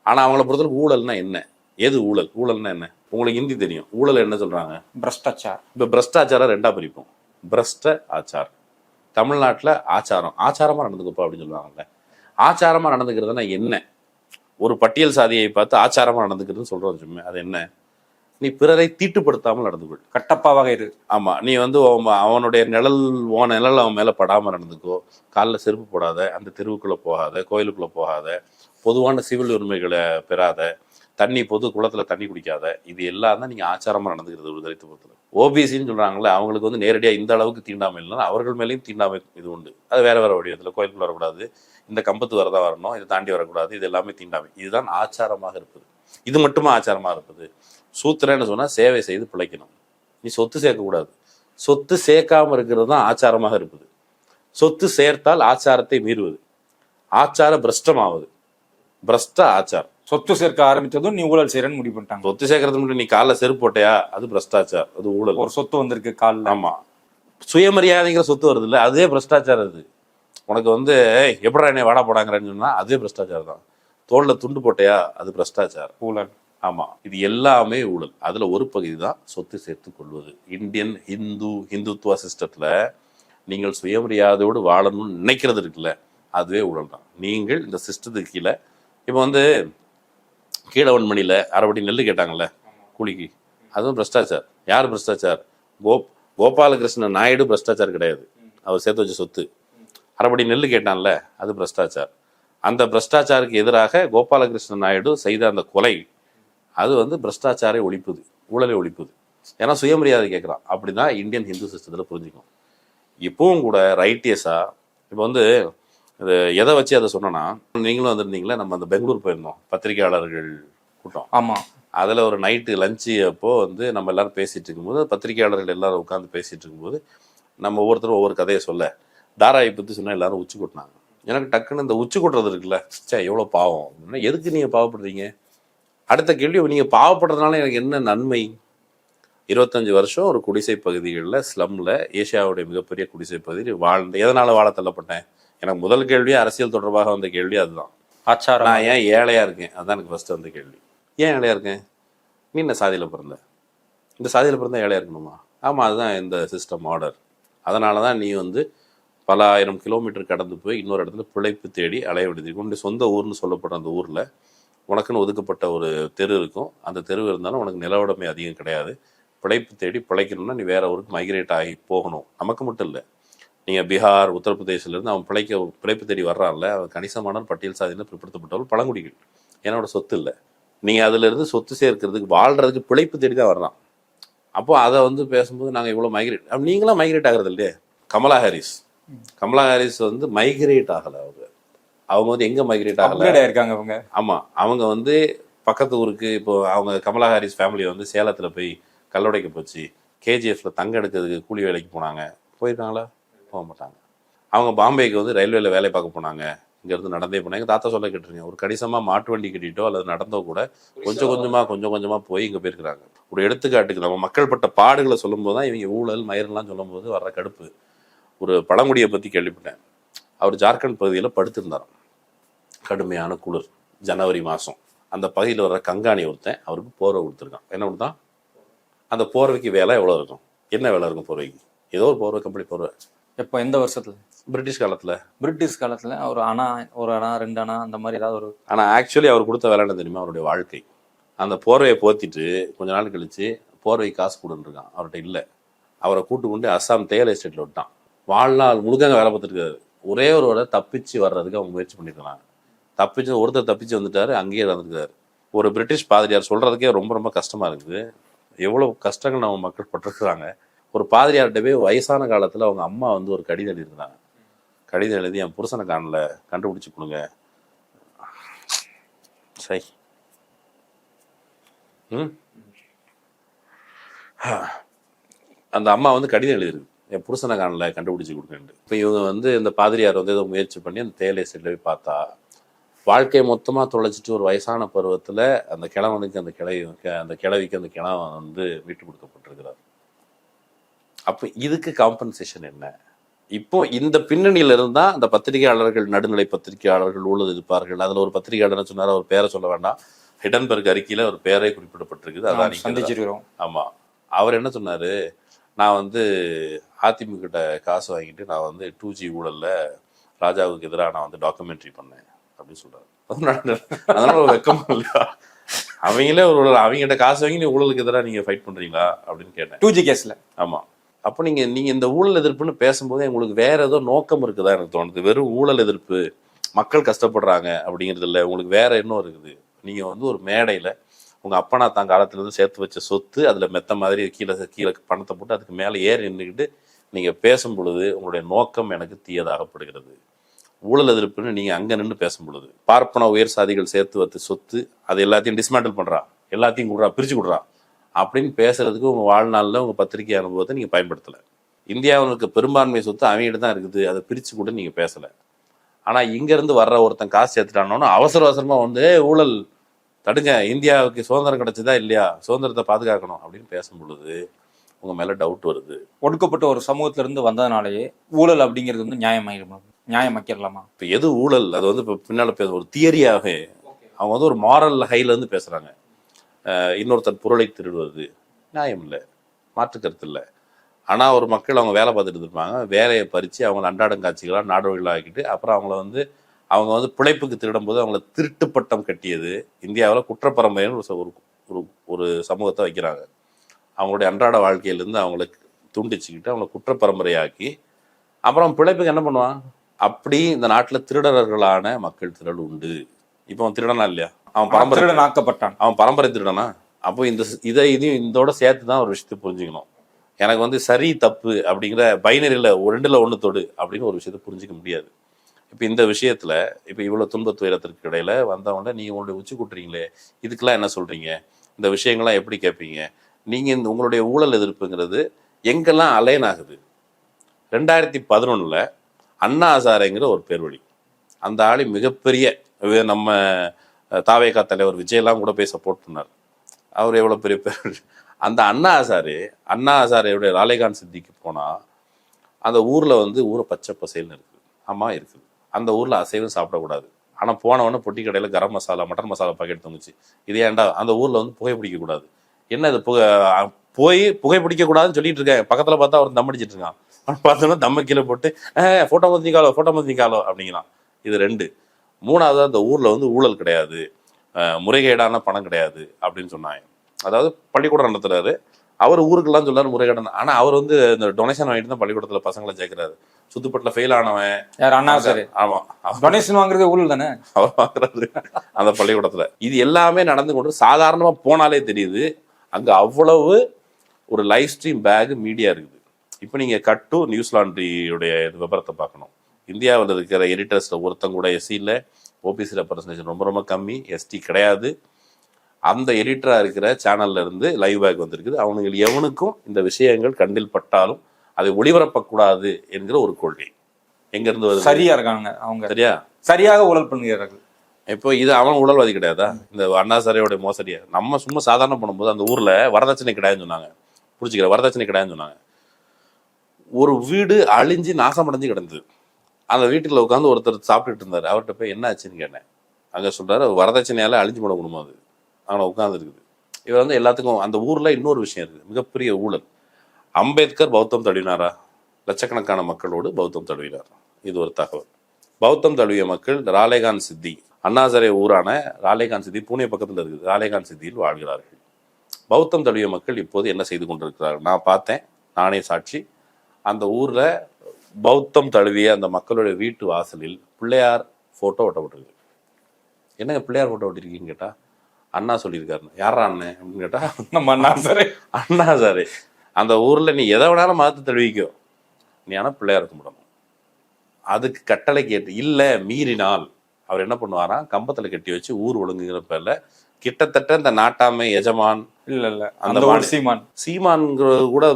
ஆனால் அவங்கள பொறுத்தவரைக்கும் ஊழல்னா என்ன, எது ஊழல்னா என்ன? உங்களுக்கு ஹிந்தி தெரியும். ஊழல் என்ன சொல்றாங்க? பிரஷ்டாச்சார். இப்போ பிரஷ்டாச்சாரம் ரெண்டா பிரிப்போம். பிரஷ்ட ஆச்சார். தமிழ்நாட்டில் ஆச்சாரமாக நடந்துக்கப்பா அப்படின்னு சொல்லுவாங்கல்ல. ஆச்சாரமாக நடந்துக்கிறதுனா என்ன? ஒரு பட்டியல் சாதியை பார்த்து ஆச்சாரமாக நடந்துக்கிறதுன்னு சொல்கிறோம் சும்மா. அது என்ன? நீ பிறரை தீட்டுப்படுத்தாமல் நடந்துக்கொள், கட்டப்பாவாக இரு. ஆமாம், நீ வந்து அவனுடைய நிழல் அவன் மேலே படாமல் நடந்துக்கோ, காலில் செருப்பு போடாத, அந்த தெருவுக்குள்ளே போகாத, கோயிலுக்குள்ளே போகாத, பொதுவான சிவில் உரிமைகளை பெறாத, பொது குளத்தில் தண்ணி குடிக்காத, இது எல்லாம் தான் நீங்கள் ஆச்சாரமாக நடந்துக்கிறது. ஒரு தலித்து பொறுத்தல ஓபிசின்னு சொல்கிறாங்களே, அவங்களுக்கு வந்து நேரடியாக இந்த அளவுக்கு தீண்டாமை இல்லைன்னா அவர்கள் மேலேயும் தீண்டாமை இது உண்டு. அது வேறு வடிவத்தில் கோயிலுக்குள்ள வரக்கூடாது, இந்த கம்பத்து வரதான் வரணும், இதை தாண்டி வரக்கூடாது, இது எல்லாமே தீண்டாமை. இதுதான் ஆச்சாரமாக இருப்பது. இது மட்டுமா ஆச்சாரமாக இருப்பது? சூத்திரன்னு சொன்னால் சேவை செய்து பிழைக்கணும். நீ சொத்து சேர்க்கக்கூடாது. சொத்து சேர்க்காமல் இருக்கிறது தான் ஆச்சாரமாக இருப்பது. சொத்து சேர்த்தால் ஆச்சாரத்தை மீறுவது, ஆச்சார பிரஷ்டமாவது, பிரஷ்ட ஆச்சாரம். சொத்து சேர்க்க ஆரம்பிச்சதும் நீ ஊழல் செய்யறன்னு முடிவு பண்ணிட்டாங்க. சொத்து சேர்க்கறது மட்டும், நீ காலில் செருப்பு போட்டையா, அது பிரஷ்டாச்சார், அது ஊழல். ஒரு சொத்து வந்திருக்கு காலில், ஆமா, சுயமரியாதைங்கிற சொத்து வருது இல்லை, அதே பிரஷ்டாச்சாரம். அது உனக்கு வந்து எப்படா என்னை வாடா போடாங்கிறன்னு சொன்னா அதே பிரஷ்டாச்சாரம் தான். தோளில் துண்டு போட்டையா, அது பிரஷ்டாச்சாரம், ஊழல். ஆமா, இது எல்லாமே ஊழல். அதுல ஒரு பகுதி தான் சொத்து சேர்த்து கொள்வது. இந்தியன் இந்துத்துவ சிஸ்டத்துல நீங்கள் சுயமரியாதையோடு வாழணும்னு நினைக்கிறது இருக்குல்ல, அதுவே ஊழல் தான். நீங்கள் இந்த சிஸ்டத்துக்கு கீழே இப்போ வந்து கீழவன்மணியில் அரைபடி நெல் கேட்டாங்கல்ல கூலிக்கு, அதுவும் பிரஷ்டாச்சார். யார் பிரஷ்டாச்சார்? கோபாலகிருஷ்ணன் நாயுடு பிரஷ்டாச்சார் கிடையாது, அவர் சேர்த்து வச்ச சொத்து. அரைபடி நெல் கேட்டான்ல, அது பிரஷ்டாச்சார். அந்த பிரஷ்டாச்சாருக்கு எதிராக கோபாலகிருஷ்ணன் நாயுடு செய்த அந்த கொலை, அது வந்து பிரஷ்டாச்சாரை ஒழிப்புது, ஊழலை ஒழிப்புது. ஏன்னா சுயமரியாதை கேட்குறான். அப்படிதான் இந்தியன் ஹிந்து சிஸ்டத்தில் புரிஞ்சுக்கணும். இப்பவும் கூட ரைட்டியஸா இப்போ வந்து இது எதை வச்சு அதை சொன்னோன்னா, நீங்களும் வந்திருந்தீங்களே, நம்ம அந்த பெங்களூர் போயிருந்தோம் பத்திரிகையாளர்கள் கூட்டம். ஆமா, அதில் ஒரு நைட்டு லஞ்சு அப்போ வந்து நம்ம எல்லாரும் பேசிட்டு இருக்கும்போது, பத்திரிகையாளர்கள் எல்லாரும் உட்காந்து பேசிட்டு இருக்கும்போது, நம்ம ஒவ்வொருத்தரும் ஒவ்வொரு கதையை சொல்ல, தாராயை பற்றி சொன்னால் எல்லாரும் உச்சி கொட்டினாங்க. எனக்கு டக்குன்னு இந்த உச்சி கொட்டுறது இருக்குல்ல, சே எவ்வளோ பாவம், எதுக்கு நீங்கள் பாவப்படுறீங்க? அடுத்த கேள்வி, நீங்கள் பாவப்படுறதுனால எனக்கு என்ன நன்மை? 25 வருஷம் ஒரு குடிசை பகுதிகளில் ஸ்லம்ல, ஏசியாவுடைய மிகப்பெரிய குடிசை பகுதி வாழ்ந்து எதனால் வாழ தள்ளப்பட்டேன்? எனக்கு முதல் கேள்வியே அரசியல் தொடர்பாக வந்த கேள்வி அதுதான். ஆச்சாரம். நான் ஏன் ஏழையா இருக்கேன்? அதுதான் எனக்கு ஃபர்ஸ்ட் வந்த கேள்வி. ஏன் ஏழையா இருக்கேன்? நீ என்ன சாதியில் பிறந்த? இந்த சாதியில் பிறந்தா ஏழையா இருக்கணுமா? ஆமாம், அதுதான் இந்த சிஸ்டம் ஆர்டர். அதனால தான் நீ வந்து பல ஆயிரம் கிலோமீட்டர் கடந்து போய் இன்னொரு இடத்துல பிழைப்பு தேடி அலைய வேண்டியது. உன்னுடைய சொந்த ஊர்னு சொல்லப்படுற அந்த ஊரில் உனக்குன்னு ஒதுக்கப்பட்ட ஒரு தெரு இருக்கும். அந்த தெரு இருந்தாலும் உனக்கு நிலவுடைமை அதிகம் கிடையாது. பிழைப்பு தேடி பிழைக்கணும்னா நீ வேற ஊருக்கு மைக்ரேட் ஆகி போகணும். நமக்கு மட்டும் இல்லை, நீங்கள் பீகார், உத்தரப்பிரதேசிலேருந்து அவன் பிழைப்பு தேடி வர்றான்ல, அவன் கணிசமான பட்டியல் சாதியில் பிற்படுத்தப்பட்டவர்கள் பழங்குடிகள். என்னோட சொத்து இல்லை. நீங்கள் அதிலிருந்து சொத்து சேர்க்கறதுக்கு, வாழ்கிறதுக்கு பிழைப்பு தேடி தான் வர்றான். அப்போ அதை வந்து பேசும்போது நாங்கள் இவ்வளோ மைக்ரேட், அப்போ நீங்களாம் மைக்ரேட் ஆகிறது இல்லையே. கமலா ஹாரிஸ் வந்து மைக்ரேட் ஆகலை. அவங்க வந்து எங்கே மைக்ரேட் ஆகலை இருக்காங்க அவங்க. ஆமாம், அவங்க வந்து பக்கத்து ஊருக்கு, இப்போ அவங்க கமலா ஹாரிஸ் ஃபேமிலியை வந்து சேலத்தில் போய் கல்லடைக்க போச்சு, கேஜிஎஃப்ல தங்க எடுக்கிறதுக்கு கூலி வேலைக்கு போனாங்க. போயிருக்காங்களா? போக மாட்டாங்க. அவங்க பாம்பேக்கு வந்து ரயில்வேல வேலை பார்க்க போனாங்க. இங்கேருந்து நடந்தே போனாங்க. எங்கள் தாத்தா சொல்ல கேட்டுருங்க, ஒரு கணிசமாக மாட்டு வண்டி கட்டிட்டோ அல்லது நடந்தோ கூட கொஞ்சம் கொஞ்சமாக போய் இங்கே போயிருக்கிறாங்க. ஒரு எடுத்துக்காட்டுக்கு நம்ம மக்கள் பட்ட பாடுகளை சொல்லும்போது தான் இவங்க ஊழல் மயிரெல்லாம் சொல்லும்போது வர்ற கடுப்பு. ஒரு பழங்குடியை பற்றி கேள்விப்பட்டேன். அவர் ஜார்க்கண்ட் பகுதியில் படுத்திருந்தாராம். கடுமையான குளிர், ஜனவரி மாதம். அந்த பகுதியில் வர்ற கங்காணி ஒருத்தன் அவருக்கு போர்வை கொடுத்துருக்கான். என்ன கொடுத்தான்? அந்த போர்வைக்கு வேலை எவ்வளோ இருக்கும்? என்ன வேலை இருக்கும் போர்வைக்கு? ஏதோ ஒரு போர்வை, கம்பெனி போர்வை. எப்போ, எந்த வருஷத்துல? பிரிட்டிஷ் காலத்தில் ஒரு அணா, 1 அணா 2 அணா அந்த மாதிரி ஏதாவது ஒரு. ஆனால் ஆக்சுவலி அவர் கொடுத்த வேலை என்ன தெரியுமா? அவருடைய வாழ்க்கை. அந்த போர்வையை போத்திட்டு கொஞ்ச நாள் கழிச்சு போர்வை காசு கொடுன்னு இருக்கான். அவர்கிட்ட இல்லை. அவரை கூட்டு கொண்டு அஸ்ஸாம் தேயிலை எஸ்டேட்டில் விட்டான். வாழ்நாள் முழுக்க வேலை பார்த்துருக்காரு. ஒரே ஒரு தப்பிச்சு வர்றதுக்கு அவங்க முயற்சி பண்ணியிருக்காங்க. ஒருத்தர் தப்பிச்சு வந்துட்டாரு, அங்கேயே இறந்துருக்காரு. ஒரு பிரிட்டிஷ் பாதிரியார் சொல்றதுக்கே ரொம்ப ரொம்ப கஷ்டமா இருக்குது. எவ்வளவு கஷ்டங்கள் நம்ம மக்கள் பட்டிருக்கிறாங்க. ஒரு பாதிரியார்கிட்ட போய் வயசான காலத்தில் அவங்க அம்மா வந்து ஒரு கடிதம் எழுதியிருந்தாங்க. கடிதம் எழுதி, என் புருஷனை காணல, கண்டுபிடிச்சு கொடுங்க. சரி, அந்த அம்மா வந்து கடிதம் எழுதிருக்கு, என் புருஷனை காணல, கண்டுபிடிச்சு கொடுங்கன்ட்டு. இப்போ இவங்க வந்து இந்த பாதிரியார் வந்து ஏதோ முயற்சி பண்ணி அந்த தேயிலை எஸ்டேட்ல போய் பார்த்தா, வாழ்க்கையை மொத்தமாக தொலைச்சிட்டு ஒரு வயசான பருவத்தில் அந்த கிழவனுக்கு அந்த கிழவிக்கு அந்த கிழவன் வந்து வீட்டு கொடுக்கப்பட்டிருக்கிறார். அப்போ இதுக்கு காம்பன்சேஷன் என்ன? இப்போ இந்த பின்னணியில இருந்தால் அந்த பத்திரிகையாளர்கள், நடுநிலை பத்திரிகையாளர்கள் ஊழல் இருப்பார்கள். அதில் ஒரு பத்திரிகையாளர் சொன்னார், அவர் பேரை சொல்ல வேண்டாம், ஹிடன்பர்க் அறிக்கையில் ஒரு பேரை குறிப்பிடப்பட்டிருக்குது, அதான் சந்திச்சிருக்கிறோம். ஆமாம், அவர் என்ன சொன்னார்? நான் வந்து அதிமுக கிட்ட காசு வாங்கிட்டு நான் வந்து 2G ஊழலில் ராஜாவுக்கு எதிராக நான் வந்து டாக்குமெண்ட்ரி பண்ணேன் அப்படின்னு சொல்றாரு. அதனால ஒரு வெக்கமா இல்லையா? அவங்களே அவங்ககிட்ட காசு வாங்கி நீ ஊழலுக்கு எதிராக நீங்க ஃபைட் பண்றீங்களா அப்படின்னு கேட்டேன். 2G கேஸ்ல. ஆமா. அப்போ நீங்க இந்த ஊழல் எதிர்ப்புன்னு பேசும்போது உங்களுக்கு வேற ஏதோ நோக்கம் இருக்குதா எனக்கு தோணுது. வெறும் ஊழல் எதிர்ப்பு, மக்கள் கஷ்டப்படுறாங்க அப்படிங்கிறது இல்லை, உங்களுக்கு வேற என்ன இருக்குது? நீங்க வந்து ஒரு மேடையில உங்க அப்பனா தான் காலத்துல இருந்து சேர்த்து வச்ச சொத்து, அதுல மெத்த மாதிரி கீழே பணத்தை போட்டு அதுக்கு மேலே ஏறி நின்றுக்கிட்டு நீங்க பேசும் பொழுது உங்களுடைய நோக்கம் எனக்கு தீயதாகப்படுகிறது. ஊழல் எதிர்ப்புன்னு நீங்க அங்க நின்று பேசும் பொழுது, பார்ப்பன உயர் சாதிகள் சேர்த்து வச்ச சொத்து, அது எல்லாத்தையும் டிஸ்மேண்டில் பண்றா, எல்லாத்தையும் கொடுறா, பிரிச்சு கொடுறா அப்படின்னு பேசுறதுக்கு உங்க வாழ்நாளில் உங்க பத்திரிகை அனுபவத்தை நீங்க பயன்படுத்தலை. இந்தியாவுக்கு பெரும்பான்மை சொத்து அவங்ககிட்ட தான் இருக்குது, அதை பிரிச்சு கூட நீங்க பேசலை. ஆனா இங்க இருந்து வர்ற ஒருத்தன் காசு சேர்த்துட்டானோன்னு அவசரமா வந்து ஊழல் தடுங்க, இந்தியாவுக்கு சுதந்திரம் கிடைச்சதா இல்லையா, சுதந்திரத்தை பாதுகாக்கணும் அப்படின்னு பேசும் பொழுது உங்க மேல டவுட் வருது. ஒடுக்கப்பட்ட ஒரு சமூகத்துல இருந்து வந்ததுனாலேயே ஊழல் அப்படிங்கிறது வந்து நியாயமாக்கிடலாமா? இப்போ எது ஊழல்? அது வந்து இப்போ பின்னால ஒரு தியரியாக அவங்க வந்து ஒரு மாரல் ஹைல இருந்து பேசுறாங்க. இன்னொருத்தர் பொருளை திருடுவது நியாயம் இல்லை, மாற்று கருத்து இல்லை. ஆனால் ஒரு மக்கள் அவங்க வேலை பார்த்துட்டு இருப்பாங்க, வேலையை பறித்து அவங்க அன்றாடம் காட்சிகளாக நாடோடிகளாக்கிட்டு அப்புறம் அவங்க வந்து பிழைப்புக்கு திருடும்போது அவங்கள திருட்டு பட்டம் கட்டியது. இந்தியாவில் குற்றப்பரம்பரைன்னு ஒரு ஒரு ஒரு சமூகத்தை வைக்கிறாங்க. அவங்களுடைய அன்றாட வாழ்க்கையிலேருந்து அவங்கள துண்டிச்சுக்கிட்டு அவங்கள குற்றப்பரம்பரையாக்கி அப்புறம் பிழைப்புக்கு என்ன பண்ணுவான்? அப்படி இந்த நாட்டில் திருடர்களான மக்கள் திரள் உண்டு. இப்போ அவன் திருடனா இல்லையா? அவன் பரம்பரை ஆக்கப்பட்டான். அவன் பரம்பரை திருடனா? அப்போ இதையும் இதோட சேர்த்து தான் ஒரு விஷயத்தை புரிஞ்சுக்கணும். எனக்கு வந்து சரி தப்பு அப்படிங்கிற பைனரியில் 2ல் 1 தொடு அப்படின்னு ஒரு விஷயத்தை புரிஞ்சிக்க முடியாது. இப்போ இந்த விஷயத்தில் இப்போ இவ்வளோ துன்ப துயரத்திற்கு இடையில வந்தவங்க நீங்கள் உங்களுடைய உச்சி கூட்டுறீங்களே, இதுக்கெல்லாம் என்ன சொல்கிறீங்க? இந்த விஷயங்கள்லாம் எப்படி கேட்பீங்க? நீங்கள் உங்களுடைய ஊழல் எதிர்ப்புங்கிறது எங்கெல்லாம் அலைன் ஆகுது? 2011 அண்ணா ஹசாரேங்கிற ஒரு பேர்வழி, அந்த ஆளி மிகப்பெரிய நம்ம தாவேகா தலைவர் விஜயெல்லாம் கூட போய் சப்போர்ட் பண்ணார். அவர் எவ்வளோ பெரிய பேர். அந்த அண்ணா ஹசாரேயுடைய ராலேகான் சித்திக்கு போனால் அந்த ஊரில் வந்து ஊரை பச்சை பசேல்னு இருக்குது. ஆமாம் இருக்குது. அந்த ஊரில் அசைவம் சாப்பிடக்கூடாது. ஆனால் போனவொடனே பொட்டி கடையில் கரம் மசாலா மட்டன் மசாலா பாக்கெட் தந்துச்சு. இது ஏன்டா அந்த ஊரில் வந்து புகை பிடிக்கக்கூடாது? என்ன இது புகை பிடிக்கக்கூடாதுன்னு சொல்லிட்டு இருக்கேன். பக்கத்தில் பார்த்தா அவர் தம் அடிச்சிட்டு இருக்கான். பார்த்தோன்னா தம்ம கீழே போட்டு ஃபோட்டோ மதிக்காலோ அப்படிங்கிறான். இது 2. 3வது அந்த ஊரில் வந்து ஊழல் கிடையாது, முறைகேடான பணம் கிடையாது அப்படின்னு சொன்னாங்க. அதாவது பள்ளிக்கூடம் நடத்துறாரு அவர், ஊருக்கெல்லாம் சொல்றாரு முறைகேடான. ஆனால் அவர் வந்து இந்த டொனேஷன் வாங்கிட்டு தான் பள்ளிக்கூடத்தில் பசங்களை சேர்க்கிறாரு. சுத்துப்பட்டில் ஃபெயில் ஆனவன் யார்? அண்ணா சார். ஆமா, டொனேஷன் வாங்குறது ஊழல் தானே. அவர் வாங்குறாரு அந்த பள்ளிக்கூடத்துல. இது எல்லாமே நடந்து கொண்டு சாதாரணமா போனாலே தெரியுது அங்க அவ்வளவு ஒரு லைவ் ஸ்ட்ரீம் பேக் மீடியா இருக்குது. இப்போ நீங்க கட்டு நியூஸ் லாண்ட்ரியுடைய விபரத்தை பார்க்கணும். இந்தியாவில் இருக்கிற எடிட்டர்ஸ்ல ஒருத்தங்க கூட எஸ்சி இல்லை, ஓபிசி ரெப்ரசன்டேஷன் ரொம்ப ரொம்ப கம்மி, எஸ்டி கிடையாது. அந்த எடிட்டரா இருக்கிற சேனல்ல இருந்து லைவ் பேக் வந்திருக்குது. அவனுக்கு எவனுக்கும் இந்த விஷயங்கள் கண்டில் பட்டாலும் அதை ஒளிபரப்பக்கூடாது என்கிற ஒரு கொள்கை எங்க இருந்து வருது? சரியா இருக்காங்க அவங்க, சரியாக ஊழல் பண்ணுகிறார்கள். இப்போ இது அவன் ஊழல்வாதி கிடையாதா? இந்த அண்ணா சாரையோட மோசடியா நம்ம சும்மா சாதாரண பண்ணும்போது அந்த ஊர்ல வரதட்சணை கிடையாதுன்னு சொன்னாங்க. புடிச்சுக்கிற வரதட்சணை கிடையாதுன்னு சொன்னாங்க. ஒரு வீடு அழிஞ்சு நாசம் அடைஞ்சு கிடந்தது. அந்த வீட்டுல உட்காந்து ஒருத்தர் சாப்பிட்டுட்டு இருந்தாரு. அவர்கிட்ட போய் என்ன ஆச்சுன்னு கேட்டேன். அங்க சொல்றாரு வரதட்சணையால அழிஞ்சு போன குடும்பம் அது, அவனை உட்கார்ந்து இருக்குது. இவர் வந்து எல்லாத்துக்கும் அந்த ஊர்ல இன்னொரு விஷயம் இருக்குது, மிகப்பெரிய ஊழல். அம்பேத்கர் பௌத்தம் தழுவினாரா? லட்சக்கணக்கான மக்களோடு பௌத்தம் தழுவினார். இது ஒரு தகவல். பௌத்தம் தழுவிய மக்கள் ராலேகான் சித்தி, அண்ணாசரே ஊரான ராலேகான் சித்தி பூனே பக்கத்தில் இருக்குது, ராலேகான் சித்தியில் வாழ்கிறார்கள். பௌத்தம் தழுவிய மக்கள் இப்போது என்ன செய்து கொண்டிருக்கிறார்கள்? நான் பார்த்தேன், நானே சாட்சி. அந்த ஊர்ல பௌத்தம் தழுவிய அந்த மக்களுடைய வீட்டு வாசலில் பிள்ளையார் போட்டோ ஒட்டப்பட்டிருக்கு. என்னங்க பிள்ளையார் போட்டோ ஒட்டிருக்கீங்கன்னு கேட்டா, அண்ணா சொல்லியிருக்காருன்னு. யாரா அண்ணன் அப்படின்னு கேட்டா, நம்ம அண்ணா சாரே. அந்த ஊர்ல நீ எதை வேணாலும் மதத்தை தழுவிக்கோ, நீ ஆனால் பிள்ளையார் கும்பிடணும். அதுக்கு கட்டளை கேட்டு இல்லை மீறினால் அவர் என்ன பண்ணுவாராம், கம்பத்தில் கட்டி வச்சு ஊர் ஒழுங்குங்கிற பேர்ல கிட்டத்தட்ட இந்த நாட்டாமை எஜமான் இல்ல அந்த சீமான்ங்கிறது கூட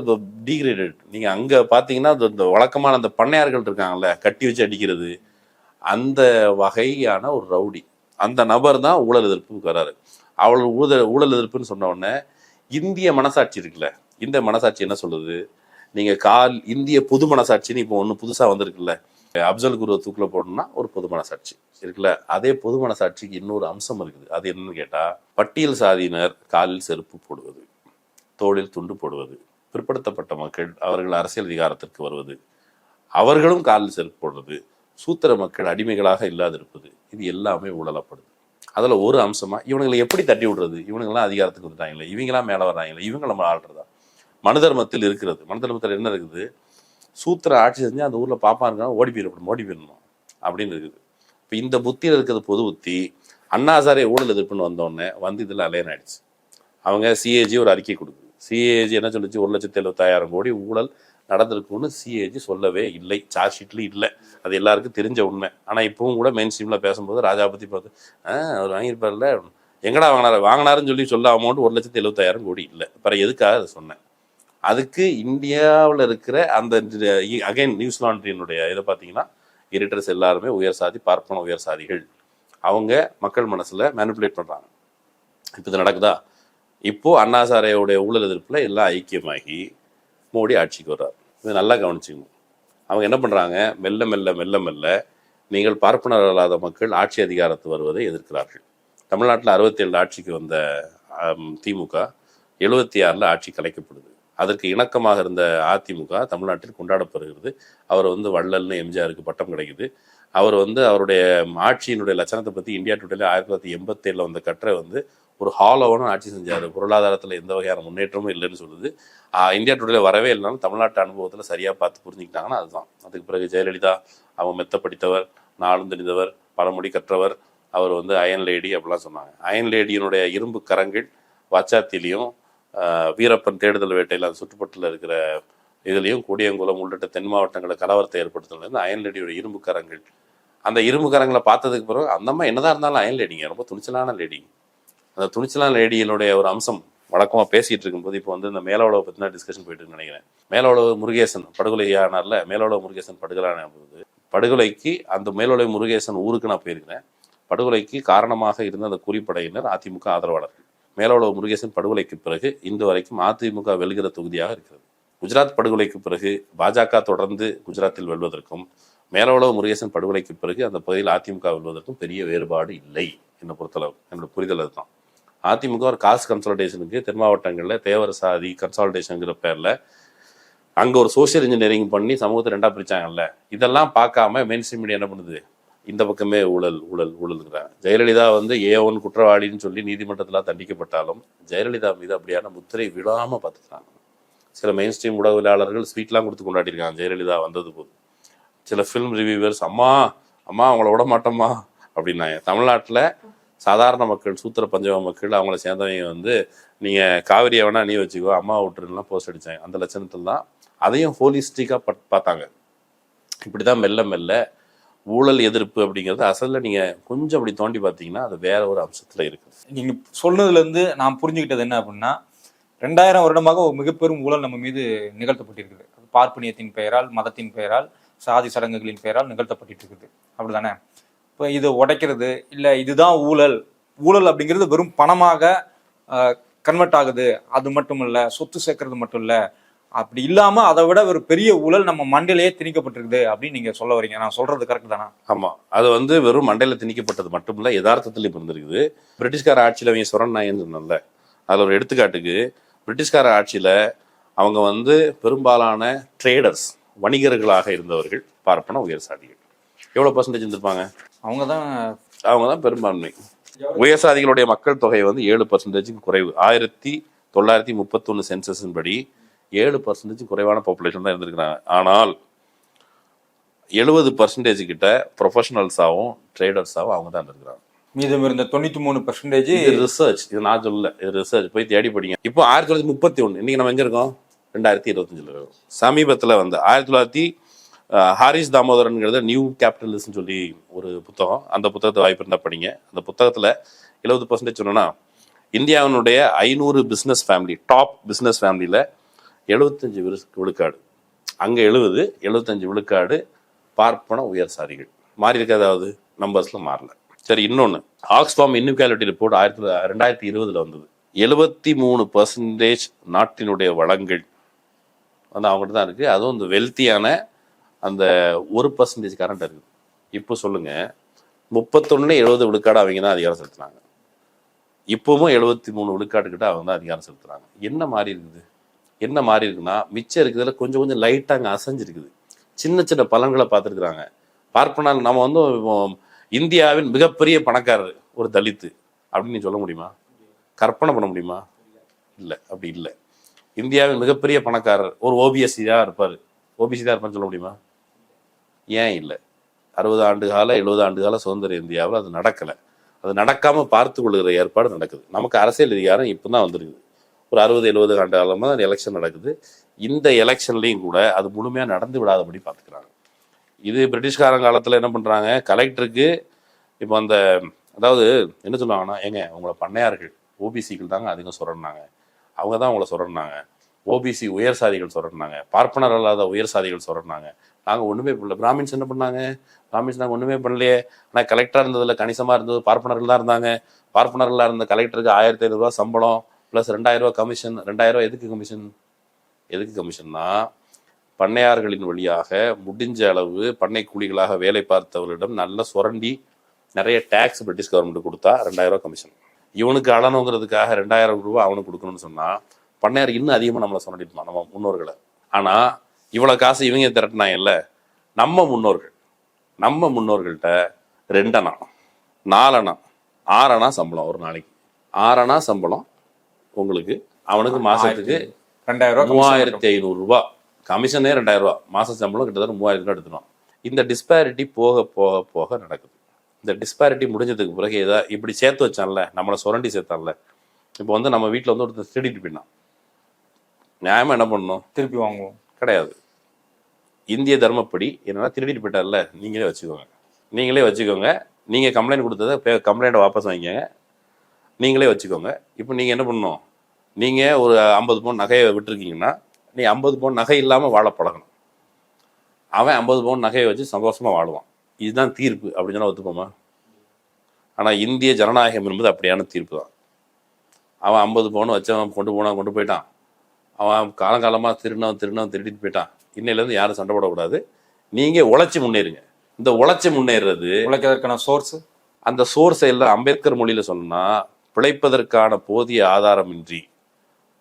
டீக்ரேடட். நீங்க அங்க பாத்தீங்கன்னா இந்த வழக்கமான அந்த பண்ணையார்கள் இருக்காங்கல்ல, கட்டி வச்சு அடிக்கிறது, அந்த வகையான ஒரு ரவுடி. அந்த நபர் தான் ஊழல் எதிர்ப்புக்கு வராரு. அவள் ஊழல் எதிர்ப்புன்னு சொன்ன உடனே இந்திய மனசாட்சி இருக்குல்ல, இந்த மனசாட்சி என்ன சொல்லுது? நீங்க இந்திய பொது மனசாட்சின்னு இப்போ ஒன்று புதுசா வந்திருக்குல்ல, அப்சல் குருவை தூக்கில போடணும்னா ஒரு பொது மனசாட்சி இருக்குல்ல, அதே பொது மனசாட்சிக்கு இன்னொரு அம்சம் இருக்குது. அது என்னன்னு கேட்டா, பட்டியல் சாதியினர் காலில் செருப்பு போடுவது, தோளில் துண்டு போடுவது, பிற்படுத்தப்பட்ட மக்கள் அவர்கள் அரசியல் அதிகாரத்திற்கு வருவது, அவர்களும் காலில் செருப்பு போடுறது, சூத்திர மக்கள் அடிமைகளாக இல்லாதிருப்பது, இது எல்லாமே ஊழலப்படுது. அதுல ஒரு அம்சமா இவனுங்களை எப்படி தட்டி விடுறது? இவனுங்கெல்லாம் அதிகாரத்துக்கு வந்துட்டாங்களே, இவங்கெல்லாம் மேல வர்றாங்களே, இவங்க நம்ம ஆள்றதா? மனு தர்மத்தில் இருக்கிறது. மனு தர்மத்தில் என்ன இருக்குது? சூத்திர ஆட்சி செஞ்சு அந்த ஊர்ல பாப்பா இருக்காங்க, ஓடி போயிடணும் அப்படின்னு இருக்குது. இப்போ இந்த புத்தியில் இருக்கிறது பொது புத்தி. அண்ணாசாரே ஊழல் எதிர்ப்புன்னு வந்தோடனே வந்து இதில் அலையன் ஆயிடுச்சு. அவங்க சிஏஜி ஒரு அறிக்கை கொடுக்குது. சிஏஜி என்ன சொல்லிச்சு? 1,70,000 கோடி ஊழல் நடந்திருக்குன்னு சிஏஜி சொல்லவே இல்லை, சார்ஜ் ஷீட்லேயும் இல்லை. அது எல்லாருக்கும் தெரிஞ்ச உண்மை. ஆனால் இப்பவும் கூட மெயின் ஸ்ட்ரீமில் பேசும்போது ராஜா பற்றி பார்த்து அவர் வாங்கியிருப்பார்ல, எங்கடா வாங்கினாருன்னு சொல்லி சொல்ல அமௌண்ட் 1,70,000 கோடி இல்லை. அப்புறம் எதுக்காக அதை சொன்னேன்? அதுக்கு இந்தியாவில் இருக்கிற அந்த அகைன் நியூஸ் லாண்ட்ரியினுடைய இதை பார்த்தீங்கன்னா, எடிட்டர்ஸ் எல்லாருமே உயர் சாதி, பார்ப்பன உயர் சாதிகள். அவங்க மக்கள் மனசில் மேனிப்புலேட் பண்ணுறாங்க. இப்போ இது நடக்குதா? இப்போது அண்ணாசாரையோடைய ஊழல் எதிர்ப்பில் எல்லாம் ஐக்கியமாகி மோடி ஆட்சிக்கு வர்றார். இது நல்லா கவனிச்சுக்கணும். அவங்க என்ன பண்ணுறாங்க? மெல்ல மெல்ல மெல்ல மெல்ல நீங்கள் பார்ப்பனர் அல்லாத மக்கள் ஆட்சி அதிகாரத்து வருவதை எதிர்க்கிறார்கள். தமிழ்நாட்டில் 67 ஆட்சிக்கு வந்த திமுக 76 ஆட்சி கலைக்கப்படுது. அதற்கு இணக்கமாக இருந்த அதிமுக தமிழ்நாட்டில் கொண்டாடப்படுகிறது. அவர் வந்து வள்ளல்னு எம்ஜிஆருக்கு பட்டம் கிடைக்குது. அவர் வந்து அவருடைய ஆட்சியினுடைய லட்சணத்தை பற்றி இந்தியா டுடேல 1987 வந்த கட்டுரை வந்து ஒரு ஹாலோவான ஆட்சி செஞ்சார், பொருளாதாரத்தில் எந்த வகையான முன்னேற்றமும் இல்லைன்னு சொல்லுது. இந்தியா டுடேல வரவே இல்லைனாலும் தமிழ்நாட்டு அனுபவத்தில் சரியாக பார்த்து புரிஞ்சுக்கிட்டாங்கன்னா அதுதான். அதுக்கு பிறகு ஜெயலலிதா அவங்க மெத்த படித்தவர், நாளும் தெரிந்தவர், பழமொழி கற்றவர், அவர் வந்து அயன் லேடி அப்படிலாம் சொன்னாங்க. அயன் லேடியினுடைய இரும்பு கரங்கள் வாச்சாத்திலையும் வீரப்பன் தேடுதல் வேட்டையில் அந்த சுற்றுப்பட்டில் இருக்கிற இதுலேயும் கூடியங்குளம் உள்ளிட்ட தென் மாவட்டங்களில் கலவரத்தை ஏற்படுத்துனதுலேருந்து அயன் லேடியோட இரும்பு கரங்கள், அந்த இரும்பு கரங்களை பார்த்ததுக்கு பிறகு அந்தம்மா என்னதான் இருந்தாலும் அயன் லேடிங்க ரொம்ப துணிச்சலான லேடி. அந்த துணிச்சலான லேடியினுடைய ஒரு அம்சம் வழக்கமாக பேசிகிட்டு இருக்கும்போது இப்போ வந்து இந்த மேலோளவை பற்றினா டிஸ்கஷன் போயிட்டு நினைக்கிறேன். மேலோளவு முருகேசன் படுகொலையானார்ல, மேலோளவு முருகேசன் படுகொலையான போது படுகொலைக்கு அந்த மேலோளவு முருகேசன் ஊருக்கு நான் போயிருக்கிறேன். படுகொலைக்கு காரணமாக இருந்த அந்த குறிப்படையினர் அதிமுக ஆதரவாளர்கள். மேலோளவு முருகேசன் படுகொலைக்கு பிறகு இன்று வரைக்கும் அதிமுக வெல்கிற தொகுதியாக இருக்கிறது. குஜராத் படுகொலைக்கு பிறகு பாஜக தொடர்ந்து குஜராத்தில் வெல்வதற்கும் மேலோளவு முருகேசன் படுகொலைக்கு பிறகு அந்த பகுதியில் அதிமுக வெல்வதற்கும் பெரிய வேறுபாடு இல்லை. என்னை பொறுத்தளவு என்னோட புரிதல் அதுதான். அதிமுக ஒரு காஸ்ட் கன்சால்டேஷனுக்கு தென் மாவட்டங்களில் தேவர சாதி கன்சால்டேஷனுங்கிற பேரில் அங்கே ஒரு சோசியல் இன்ஜினியரிங் பண்ணி சமூகத்தை ரெண்டாக பிரிச்சாங்கல்ல. இதெல்லாம் பார்க்காம மெயின் ஸ்ட்ரீம் மீடியா என்ன பண்ணுது, இந்த பக்கமே ஊழல் ஊழல் ஊழல்ங்கிறாங்க. ஜெயலலிதா வந்து A1 குற்றவாளின்னு சொல்லி நீதிமன்றத்தில் தண்டிக்கப்பட்டாலும் ஜெயலலிதா மீது அப்படியான முத்திரை விழாமல் பார்த்துக்கிறாங்க. சில மெயின் ஸ்ட்ரீம் ஊடகவியலாளர்கள் ஸ்வீட்லாம் கொடுத்து கொண்டாடிருக்காங்க ஜெயலலிதா வந்தது போது. சில ஃபிலிம் ரிவ்யூவர்ஸ் அம்மா அம்மா அவங்கள விட மாட்டோம்மா அப்படின்னாங்க. தமிழ்நாட்டில் சாதாரண மக்கள், சூத்திர பஞ்சம மக்கள், அவங்கள சேர்ந்தவங்க வந்து நீங்கள் காவிரியை வேணா நீ வச்சுக்கோ அம்மா விட்டுருலாம் போஸ்ட் அடித்தாங்க. அந்த லட்சணத்தில் தான் அதையும் ஹோலிஸ்டிக்காக பார்த்தாங்க. இப்படி தான் மெல்ல மெல்ல ஊழல் எதிர்ப்பு அப்படிங்கிறது அசலில் நீங்கள் கொஞ்சம் அப்படி தோண்டி பார்த்தீங்கன்னா அது வேற ஒரு அம்சத்தில் இருக்குது. நீங்கள் சொன்னதுலேருந்து நான் புரிஞ்சுக்கிட்டது என்ன அப்படின்னா, 2000 வருடமாக ஒரு மிகப்பெரும் ஊழல் நம்ம மீது நிகழ்த்தப்பட்டிருக்குது. பார்ப்பனியத்தின் பெயரால், மதத்தின் பெயரால், சாதி சடங்குகளின் பெயரால் நிகழ்த்தப்பட்டு இருக்குது. அப்படிதானே? இப்போ இது உடைக்கிறது இல்லை, இதுதான் ஊழல். ஊழல் அப்படிங்கிறது வெறும் பணமாக கன்வெர்ட் ஆகுது. அது மட்டும் இல்லை, சொத்து சேர்க்கறது மட்டும் இல்லை, அப்படி இல்லாமல் அதை விட ஒரு பெரிய ஊழல் நம்ம மண்டையிலேயே திணிக்கப்பட்டிருக்குது அப்படின்னு நீங்கள் சொல்ல வரீங்க. நான் சொல்றது கரெக்ட் தானே? ஆமாம், அது வந்து வெறும் மண்டையில் திணிக்கப்பட்டது மட்டும் இல்லை, யதார்த்தத்தில் இருந்திருக்குது. பிரிட்டிஷ்கார ஆட்சியில் அவங்க சுரண் நாயன்னு சொன்னால அதில் ஒரு எடுத்துக்காட்டுக்கு, பிரிட்டிஷ்கார ஆட்சியில் அவங்க வந்து பெரும்பாலான ட்ரேடர்ஸ், வணிகர்களாக இருந்தவர்கள் பார்ப்பன உயர் சாதிகள். எவ்வளோ பர்சன்டேஜ் இருந்திருப்பாங்க? அவங்க தான் பெரும்பான்மை. உயர் சாதிகளுடைய மக்கள் தொகை வந்து 7% குறைவு. 1931 சென்சஸின் படி 7% குறைவான பாப்புலேஷன் தான் இருந்திருக்கிறாங்க. ஆனால் 70% கிட்ட ப்ரொஃபஷனல்ஸாகவும் ட்ரேடர்ஸாகவும் அவங்க தான் இருந்திருக்கிறாங்க. மீதம் இருந்த 93% ரிசர்ச். இது நான் சொல்லல, இது ரிசர்ச், போய் தேடி படிங்க. இப்போ 1931, இன்னைக்கு நம்ம எங்க இருக்கோம்? 2025 இருக்கோம். சமீபத்தில் வந்து 1900 ஹாரிஸ் தாமோதரன்ங்கிறத நியூ கேபிட்டலிஸ்ட்னு சொல்லி ஒரு புத்தகம், அந்த புத்தகத்தை வாய்ப்பு இருந்தால் படிங்க. அந்த புத்தகத்தில் 70% சொன்னோன்னா, இந்தியாவினுடைய 500 பிஸ்னஸ் ஃபேமிலி, டாப் பிஸ்னஸ் ஃபேமிலியில் 75 விழுக்காடு, அங்கே 75 விழுக்காடு பார்ப்பன உயர் சாதிகள். மாறி இருக்க, அதாவது நம்பர்ஸில் மாறல. சரி, இன்னொன்று, ஆக்ஸ்ஃபார்ம் இன்இக்வாலிட்டி ரிப்போர்ட் 2020 வந்தது. 73% நாட்டினுடைய வளங்கள் வந்து அவங்ககிட்ட தான் இருக்குது. அதுவும் இந்த வெல்த்தியான அந்த 1% கரண்ட் இருக்குது. இப்போ சொல்லுங்க, 31 70 விழுக்காடு அவங்க தான் அதிகாரம் செலுத்துனாங்க. இப்போவும் 73 விழுக்காட்டுக்கிட்ட அவங்க தான் அதிகாரம் செலுத்துறாங்க. என்ன மாறி இருக்குது? என்ன மாறி இருக்குன்னா, மிச்சம் இருக்குதுல கொஞ்சம் கொஞ்சம் லைட்டாக அங்கே அசைஞ்சிருக்குது. சின்ன சின்ன பலன்களை பார்த்துருக்குறாங்க. பார்ப்பனால் நம்ம வந்து இந்தியாவின் மிகப்பெரிய பணக்காரர் ஒரு தலித்து அப்படின்னு சொல்ல முடியுமா? கற்பனை பண்ண முடியுமா? இல்லை, அப்படி இல்லை. இந்தியாவின் மிகப்பெரிய பணக்காரர் ஒரு ஓபிஎஸ்சி தான் இருப்பார். ஓபிசி தான் இருப்பான்னு சொல்ல முடியுமா? ஏன் இல்லை? 60 ஆண்டு கால 70 ஆண்டு கால சுதந்திர இந்தியாவில் அது நடக்கலை. அது நடக்காமல் பார்த்து கொள்கிற ஏற்பாடு நடக்குது. நமக்கு அரசியல் அதிகாரம் இப்போ தான் வந்துருக்குது. ஒரு 60-70 ஆண்டு காலமாக தான் எலெக்ஷன் நடக்குது. இந்த எலெக்ஷன்லேயும் கூட அது முழுமையாக நடந்து விடாதபடி பார்த்துக்கிறாங்க. இது பிரிட்டிஷ்காரன் காலத்தில் என்ன பண்ணுறாங்க, கலெக்டருக்கு இப்போ அந்த, அதாவது என்ன சொல்லுவாங்கன்னா, ஏங்க உங்களை பண்ணையார்கள் ஓபிசிகள் தாங்க அதிகம் சொல்கிறாங்க, அவங்க தான் அவங்கள சொல்கிறாங்க, ஓபிசி உயர் சாதிகள் சொல்கிறாங்க, பார்ப்பனர் அல்லாத உயர் சாதிகள் சொல்கிறாங்க, நாங்கள் ஒன்றுமே பண்ணல. பிராமின்ஸ் என்ன பண்ணாங்க? பிராமின்ஸ் நாங்கள் ஒன்றுமே பண்ணலையே. ஆனால் கலெக்டராக இருந்ததில் கணிசமாக இருந்தது பார்ப்பனர்கள் தான் இருந்தாங்க. பார்ப்பனர்களாக இருந்த கலெக்டருக்கு 1500 ரூபா சம்பளம் ப்ளஸ் 2000 ரூபா கமிஷன். 2000 ரூபா எதுக்கு கமிஷன்? எதுக்கு கமிஷன்னா, பண்ணையார்களின் வழியாக முடிஞ்ச அளவு பண்ணை கூலிகளாக வேலை பார்த்தவர்களிடம் நல்ல சுரண்டி நிறைய டேக்ஸ் பிரிட்டிஷ் கவர்மெண்ட் கொடுத்தா 2000 ரூபா கமிஷன். இவனுக்கு அழணுங்கிறதுக்காக 2000 ரூபா அவனுக்கு கொடுக்கணும்னு சொன்னால் பண்ணையார் இன்னும் அதிகமாக நம்மளை சொன்னிருப்பான் நம்ம முன்னோர்களை. ஆனால் இவ்வளோ காசு இவங்க திரட்டினாங்கல்ல, நம்ம முன்னோர்கள்ட்ட 2 அணா 4 அணா 6 அணா சம்பளம் ஒரு நாளைக்கு. 6 அணா சம்பளம் உங்களுக்கு, அவனுக்கு மாசத்துக்கு 3500 ரூபாய் கமிஷனே 2000 ரூபா, மாச சம்பளம் கிட்டத்தட்ட 3000 ரூபா எடுத்துடும். இந்த டிஸ்பாரிட்டி போக போக போக நடக்குது. இந்த டிஸ்பாரிட்டி முடிஞ்சதுக்கு பிறகு ஏதாவது இப்படி சேர்த்து வச்சான்ல, நம்மளை சுரண்டி சேர்த்தான்ல. இப்போ வந்து நம்ம வீட்டில் வந்து ஒருத்தர் திருடிட்டு போயிட்டான், நியாயமா என்ன பண்ணணும்? திருப்பி வாங்குவோம் கிடையாது. இந்திய தர்மப்படி என்னன்னா, திருடிட்டு போயிட்டார்ல, நீங்களே வச்சுக்கோங்க. நீங்கள் கம்ப்ளைண்ட் கொடுத்ததை கம்ப்ளைண்ட்டை வாபஸ் வாங்கிக்கோங்க, நீங்களே வச்சுக்கோங்க. இப்போ நீங்கள் என்ன பண்ணணும்? நீங்கள் ஒரு 50 பவுன் நகையை விட்டுருக்கீங்கன்னா, நீ 50 பவுன் நகை இல்லாமல் வாழ பழகணும். அவன் 50 பவுன் நகையை வச்சு சந்தோஷமாக வாழுவான். இதுதான் தீர்ப்பு அப்படின்னு சொன்னால் ஒத்துப்போமா? ஆனால் இந்திய ஜனநாயகம் என்பது அப்படியான தீர்ப்பு தான். அவன் 50 பவுன் வச்சவன் கொண்டு போயிட்டான். அவன் காலங்காலமாக திருடிட்டு போயிட்டான். இன்னையிலேருந்து யாரும் சண்டை போடக்கூடாது. நீங்கள் உழைச்சி முன்னேறுங்க. இந்த உழைச்சி முன்னேறது, உழைக்கிறதுக்கான சோர்ஸ், அந்த சோர்ஸை எல்லாம் அம்பேத்கர் மொழியில் சொன்னா, பிழைப்பதற்கான போதிய ஆதாரமின்றி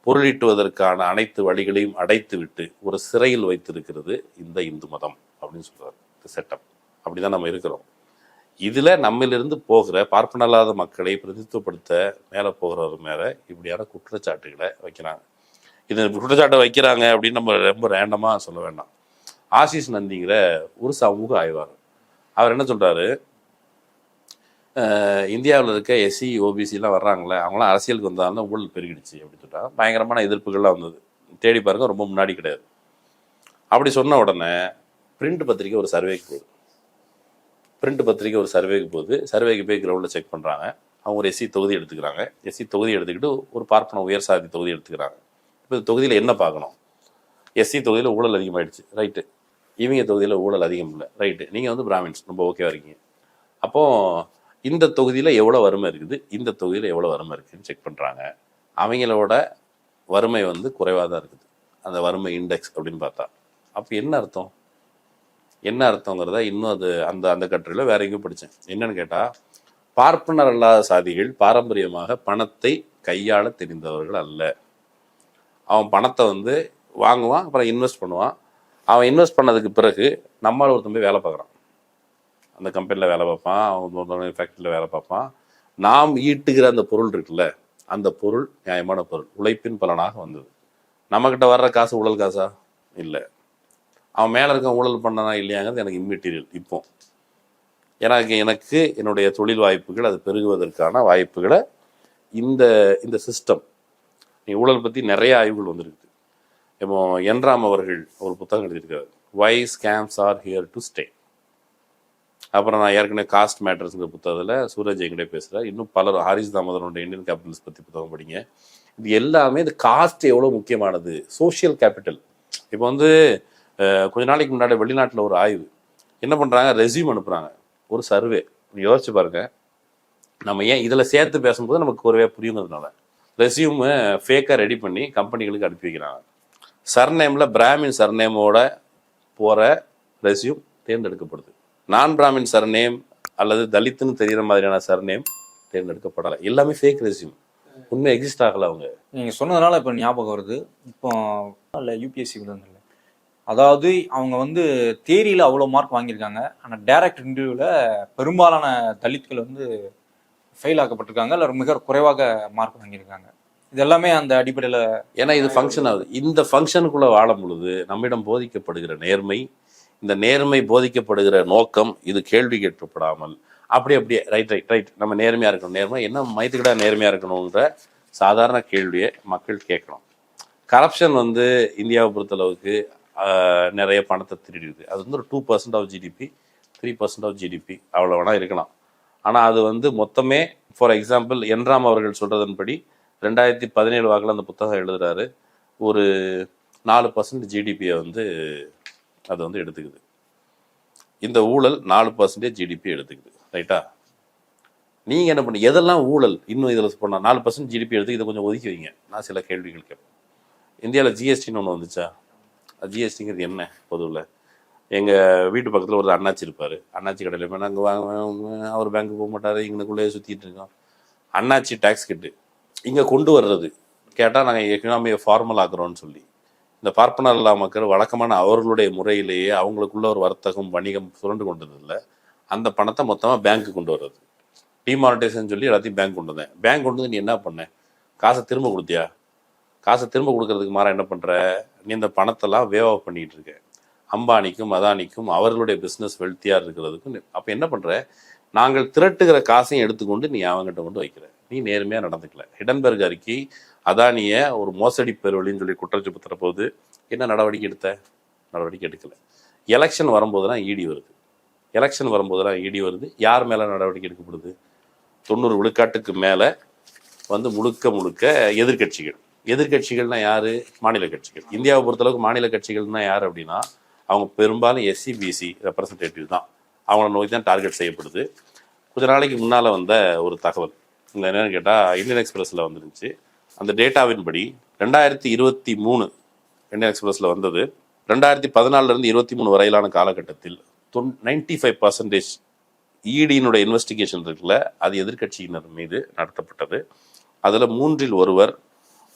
பொருளீட்டுவதற்கான அனைத்து வழிகளையும் அடைத்து விட்டு ஒரு சிறையில் வைத்திருக்கிறது இந்த இந்து மதம் அப்படின்னு சொல்றாரு. செட்டப் அப்படிதான் நம்ம இருக்கிறோம். இதுல நம்மிலிருந்து போகிற பார்ப்பனல்லாத மக்களை பிரதித்துவப்படுத்த மேல போகிறவர் மேல இப்படியான குற்றச்சாட்டுகளை வைக்கிறாங்க. இது குற்றச்சாட்டை வைக்கிறாங்க அப்படின்னு நம்ம ரொம்ப ரேண்டமா சொல்ல வேண்டாம். ஆசிஸ் நந்திங்கிற ஒரு சமூக ஆய்வாளர், அவர் என்ன சொல்றாரு, இந்தியாவில் இருக்க எஸ்சி ஓபிசிலாம் வர்றாங்களே, அவங்களாம் அரசியலுக்கு வந்தாலும் ஊழல் பெருகிடுச்சு அப்படின்னு சொல்லிட்டாங்க. பயங்கரமான எதிர்ப்புகள்லாம் வந்தது. தேடி பாருங்க, ரொம்ப முன்னாடி கிடையாது. அப்படி சொன்ன உடனே பிரிண்ட் பத்திரிக்கை ஒரு சர்வேக்கு போகுது. சர்வேக்கு போய் கிரவுண்டில் செக் பண்ணுறாங்க. அவங்க ஒரு எஸ்சி தொகுதி எடுத்துக்கிறாங்க. எஸ்சி தொகுதி எடுத்துக்கிட்டு ஒரு பார்ப்பன உயர் சாதி தொகுதி எடுத்துக்கிறாங்க. இப்போ இந்த தொகுதியில் என்ன பார்க்கணும்? எஸ்சி தொகுதியில் ஊழல் அதிகமாகிடுச்சு, ரைட்டு. இவங்க தொகுதியில் ஊழல் அதிகம் இல்லை, ரைட்டு. நீங்கள் வந்து பிராமின்ஸ், ரொம்ப ஓகேவா இருக்கீங்க. அப்போது இந்த தொகுதியில் எவ்வளோ வறுமை இருக்குது, இந்த தொகுதியில் எவ்வளோ வறுமை இருக்குதுன்னு செக் பண்ணுறாங்க. அவங்களோட வறுமை வந்து குறைவாக தான் இருக்குது, அந்த வறுமை இண்டெக்ஸ் அப்படின்னு பார்த்தா. அப்போ என்ன அர்த்தங்கிறத இன்னும் அது அந்த கட்டுரையில் வேற எங்கேயும் படித்தேன். என்னன்னு கேட்டால், பார்ப்பனர் அல்லாத சாதிகள் பாரம்பரியமாக பணத்தை கையாள தெரிந்தவர்கள் அல்ல. அவன் பணத்தை வந்து வாங்குவான், அப்புறம் இன்வெஸ்ட் பண்ணுவான். அவன் இன்வெஸ்ட் பண்ணதுக்கு பிறகு நம்மளால் ஒருத்தன் போய் வேலை பார்க்குறான், அந்த கம்பெனியில் வேலை பார்ப்பான், அவன் ஃபேக்ட்ரியில் வேலை பார்ப்பான். நாம் ஈட்டுகிற அந்த பொருள் இருக்குல்ல, அந்த பொருள் நியாயமான பொருள், உழைப்பின் பலனாக வந்தது. நம்மக்கிட்ட வர்ற காசு ஊழல் காசா? இல்லை. அவன் மேலே இருக்க ஊழல் பண்ணனா இல்லையாங்கிறது எனக்கு இம்மெட்டீரியல். இப்போ எனக்கு என்னுடைய தொழில் வாய்ப்புகள் அது பெருகுவதற்கான வாய்ப்புகளை இந்த சிஸ்டம், நீ ஊழல் பற்றி நிறைய ஆய்வுகள் வந்திருக்குது. இப்போ என்ராம் அவர்கள் ஒரு புத்தகம் எழுதியிருக்காரு, why scams are here to stay. அப்புறம் நான் ஏற்கனவே காஸ்ட் மேட்டர்ஸ்ங்கிற புத்தகத்தில் சூரஜ் எங்கிட்டே பேசுகிறேன். இன்னும் பலர், ஹாரிஸ் தாமோதரனுடைய இந்தியன் கேபிட்டல்ஸ் பற்றி புத்தகம் படிங்க. இது எல்லாமே இந்த காஸ்ட் எவ்வளோ முக்கியமானது, சோஷியல் கேபிட்டல். இப்போ வந்து கொஞ்ச நாளைக்கு முன்னாடி வெளிநாட்டில் ஒரு ஆய்வு என்ன பண்ணுறாங்க, ரெஸ்யூம் அனுப்புகிறாங்க, ஒரு சர்வே. யோசிச்சு பாருங்க, நம்ம ஏன் இதில் சேர்த்து பேசும்போது நமக்கு ஒருவே புரியுங்கிறதுனால ரெஸ்யூம் ஃபேக்காக ரெடி பண்ணி கம்பெனிகளுக்கு அனுப்பி வைக்கிறாங்க. சர்நேமில் பிராமின் சர்நேமோட போகிற ரெஸ்யூம் தேர்ந்தெடுக்கப்படுது. நான் பிராமின் சர்நேம் அல்லது தலித்துன்னு தெரிகிற மாதிரியான சர்நேம் தேர்ந்தெடுக்கப்படலை. எல்லாமே ஃபேக் ரெஸ்யூம், உண்மை எக்ஸிஸ்ட் ஆகலை. அவங்க நீங்கள் சொன்னதுனால இப்போ ஞாபகம் வருது, இப்போ இல்லை யூபிஎஸ்சி விழுந்தில்ல, அதாவது அவங்க வந்து தியரியில் அவ்வளோ மார்க் வாங்கியிருக்காங்க, ஆனால் டைரக்ட் இன்டர்வியூவில் பெரும்பாலான தலித்கள் வந்து ஃபெயில் ஆக்கப்பட்டிருக்காங்க, இல்லை மிக குறைவாக மார்க் வாங்கியிருக்காங்க. இது எல்லாமே அந்த அடிப்படையில், ஏன்னா இது ஃபங்க்ஷன் ஆகுது. இந்த ஃபங்க்ஷனுக்குள்ளே வாழும் பொழுது நம்மிடம் போதிக்கப்படுகிற நேர்மை, இந்த நேர்மை போதிக்கப்படுகிற நோக்கம், இது கேள்வி கேட்கப்படாமல் அப்படியே ரைட் நம்ம நேர்மையாக இருக்கணும். நேர்மை என்ன மைத்துக்கிட்டா நேர்மையாக இருக்கணுன்ற சாதாரண கேள்வியை மக்கள் கேட்கணும். கரப்ஷன் வந்து இந்தியாவை பொறுத்தளவுக்கு நிறைய பணத்தை திருடிடுது. அது வந்து ஒரு 2% ஆஃப் ஜிடிபி, 3% ஆஃப் ஜிடிபி, அவ்வளோ வேணா இருக்கலாம். ஆனால் அது வந்து மொத்தமே, ஃபார் எக்ஸாம்பிள் என்ராம் அவர்கள் சொல்கிறதன்படி 2017 வாக்கில் அந்த புத்தகம் எழுதுறாரு, ஒரு 4% ஜிடிபியை வந்து அது வந்து எடுத்துக்குது. இந்த ஊழல் 4% ஜிடிபி எடுத்துக்குது, ரைட்டா? நீங்கள் என்ன பண்ணி எதெல்லாம் ஊழல் இன்னும் இதில் பண்ணால் 4% ஜிடிபி எடுத்து இதை கொஞ்சம் ஒதுக்கி வைங்க. நான் சில கேள்விகள் கேட்பேன். இந்தியாவில் ஜிஎஸ்டின்னு ஒன்று வந்துச்சா? ஜிஎஸ்டிங்கிறது என்ன? பொதுவில் எங்கள் வீட்டு பக்கத்தில் ஒரு அண்ணாச்சி இருப்பார். அண்ணாச்சி கடையில் போய் நாங்கள் அவர் பேங்க்கு போக மாட்டார், இங்கனுக்குள்ளேயே சுற்றிட்டு இருக்கோம். அண்ணாச்சி டேக்ஸ் கட்டு இங்கே கொண்டு வர்றது கேட்டால் நாங்கள் எக்கனாமியை ஃபார்மல் ஆக்குறோம்னு சொல்லி. இந்த பார்ப்பனர் இல்லா மக்கள் வழக்கமான அவர்களுடைய முறையிலேயே அவங்களுக்குள்ள ஒரு வர்த்தகம் வணிகம் சுரண்டு கொண்டது இல்லை. அந்த பணத்தை மொத்தமாக பேங்க்கு கொண்டு வர்றது, டிமானிட்டைசேஷன் சொல்லி எல்லாத்தையும் பேங்க் கொண்டு வந்தேன். பேங்க் கொண்டு வந்து நீ என்ன பண்ண? காசை திரும்ப கொடுத்தியா? காசை திரும்ப கொடுக்கறதுக்கு மாற என்ன பண்ணுற? நீ இந்த பணத்தெல்லாம் வேவ் ஆஃப் பண்ணிகிட்டு இருக்க. அம்பானிக்கும் அதானிக்கும் அவர்களுடைய பிஸ்னஸ் வெல்த்தியாக இருக்கிறதுக்கும் அப்போ என்ன பண்ணுற? நாங்கள் திரட்டுகிற காசையும் எடுத்துக்கொண்டு நீ அவங்ககிட்ட கொண்டு வைக்கிற. நீ நேர்மையாக நடந்துக்கல. ஹிடன்பர்க் அறிக்கை அதானியை ஒரு மோசடி பெருவழின்னு சொல்லி குற்றச்சாட்டு போது என்ன நடவடிக்கை எடுத்த? நடவடிக்கை எடுக்கலை. எலெக்ஷன் வரும்போதெல்லாம் இடி வருது. எலெக்ஷன் வரும்போதெல்லாம் இடி வருது. யார் மேலே நடவடிக்கை எடுக்கப்படுது? 90 விழுக்காட்டுக்கு மேலே வந்து முழுக்க எதிர்கட்சிகள். எதிர்கட்சிகள்னா யார்? மாநில கட்சிகள். இந்தியாவை பொறுத்தளவுக்கு மாநில கட்சிகள்னா யார் அப்படின்னா அவங்க பெரும்பாலும் எஸ்சி பிசி ரெப்ரசன்டேட்டிவ் தான். அவங்கள நோக்கி தான் டார்கெட் செய்யப்படுது. கொஞ்ச நாளைக்கு முன்னால் வந்த ஒரு தகவல் என்னென்னு கேட்டால் இந்தியன் எக்ஸ்பிரஸில் வந்துருந்துச்சு. அந்த டேட்டாவின்படி 2023 இந்தியன் எக்ஸ்பிரஸில் வந்தது. 2014 23 வரையிலான காலகட்டத்தில் 95% இடியினுடைய இன்வெஸ்டிகேஷன் இருக்குல்ல, அது எதிர்கட்சியினர் மீது நடத்தப்பட்டது. அதில் 3இல் 1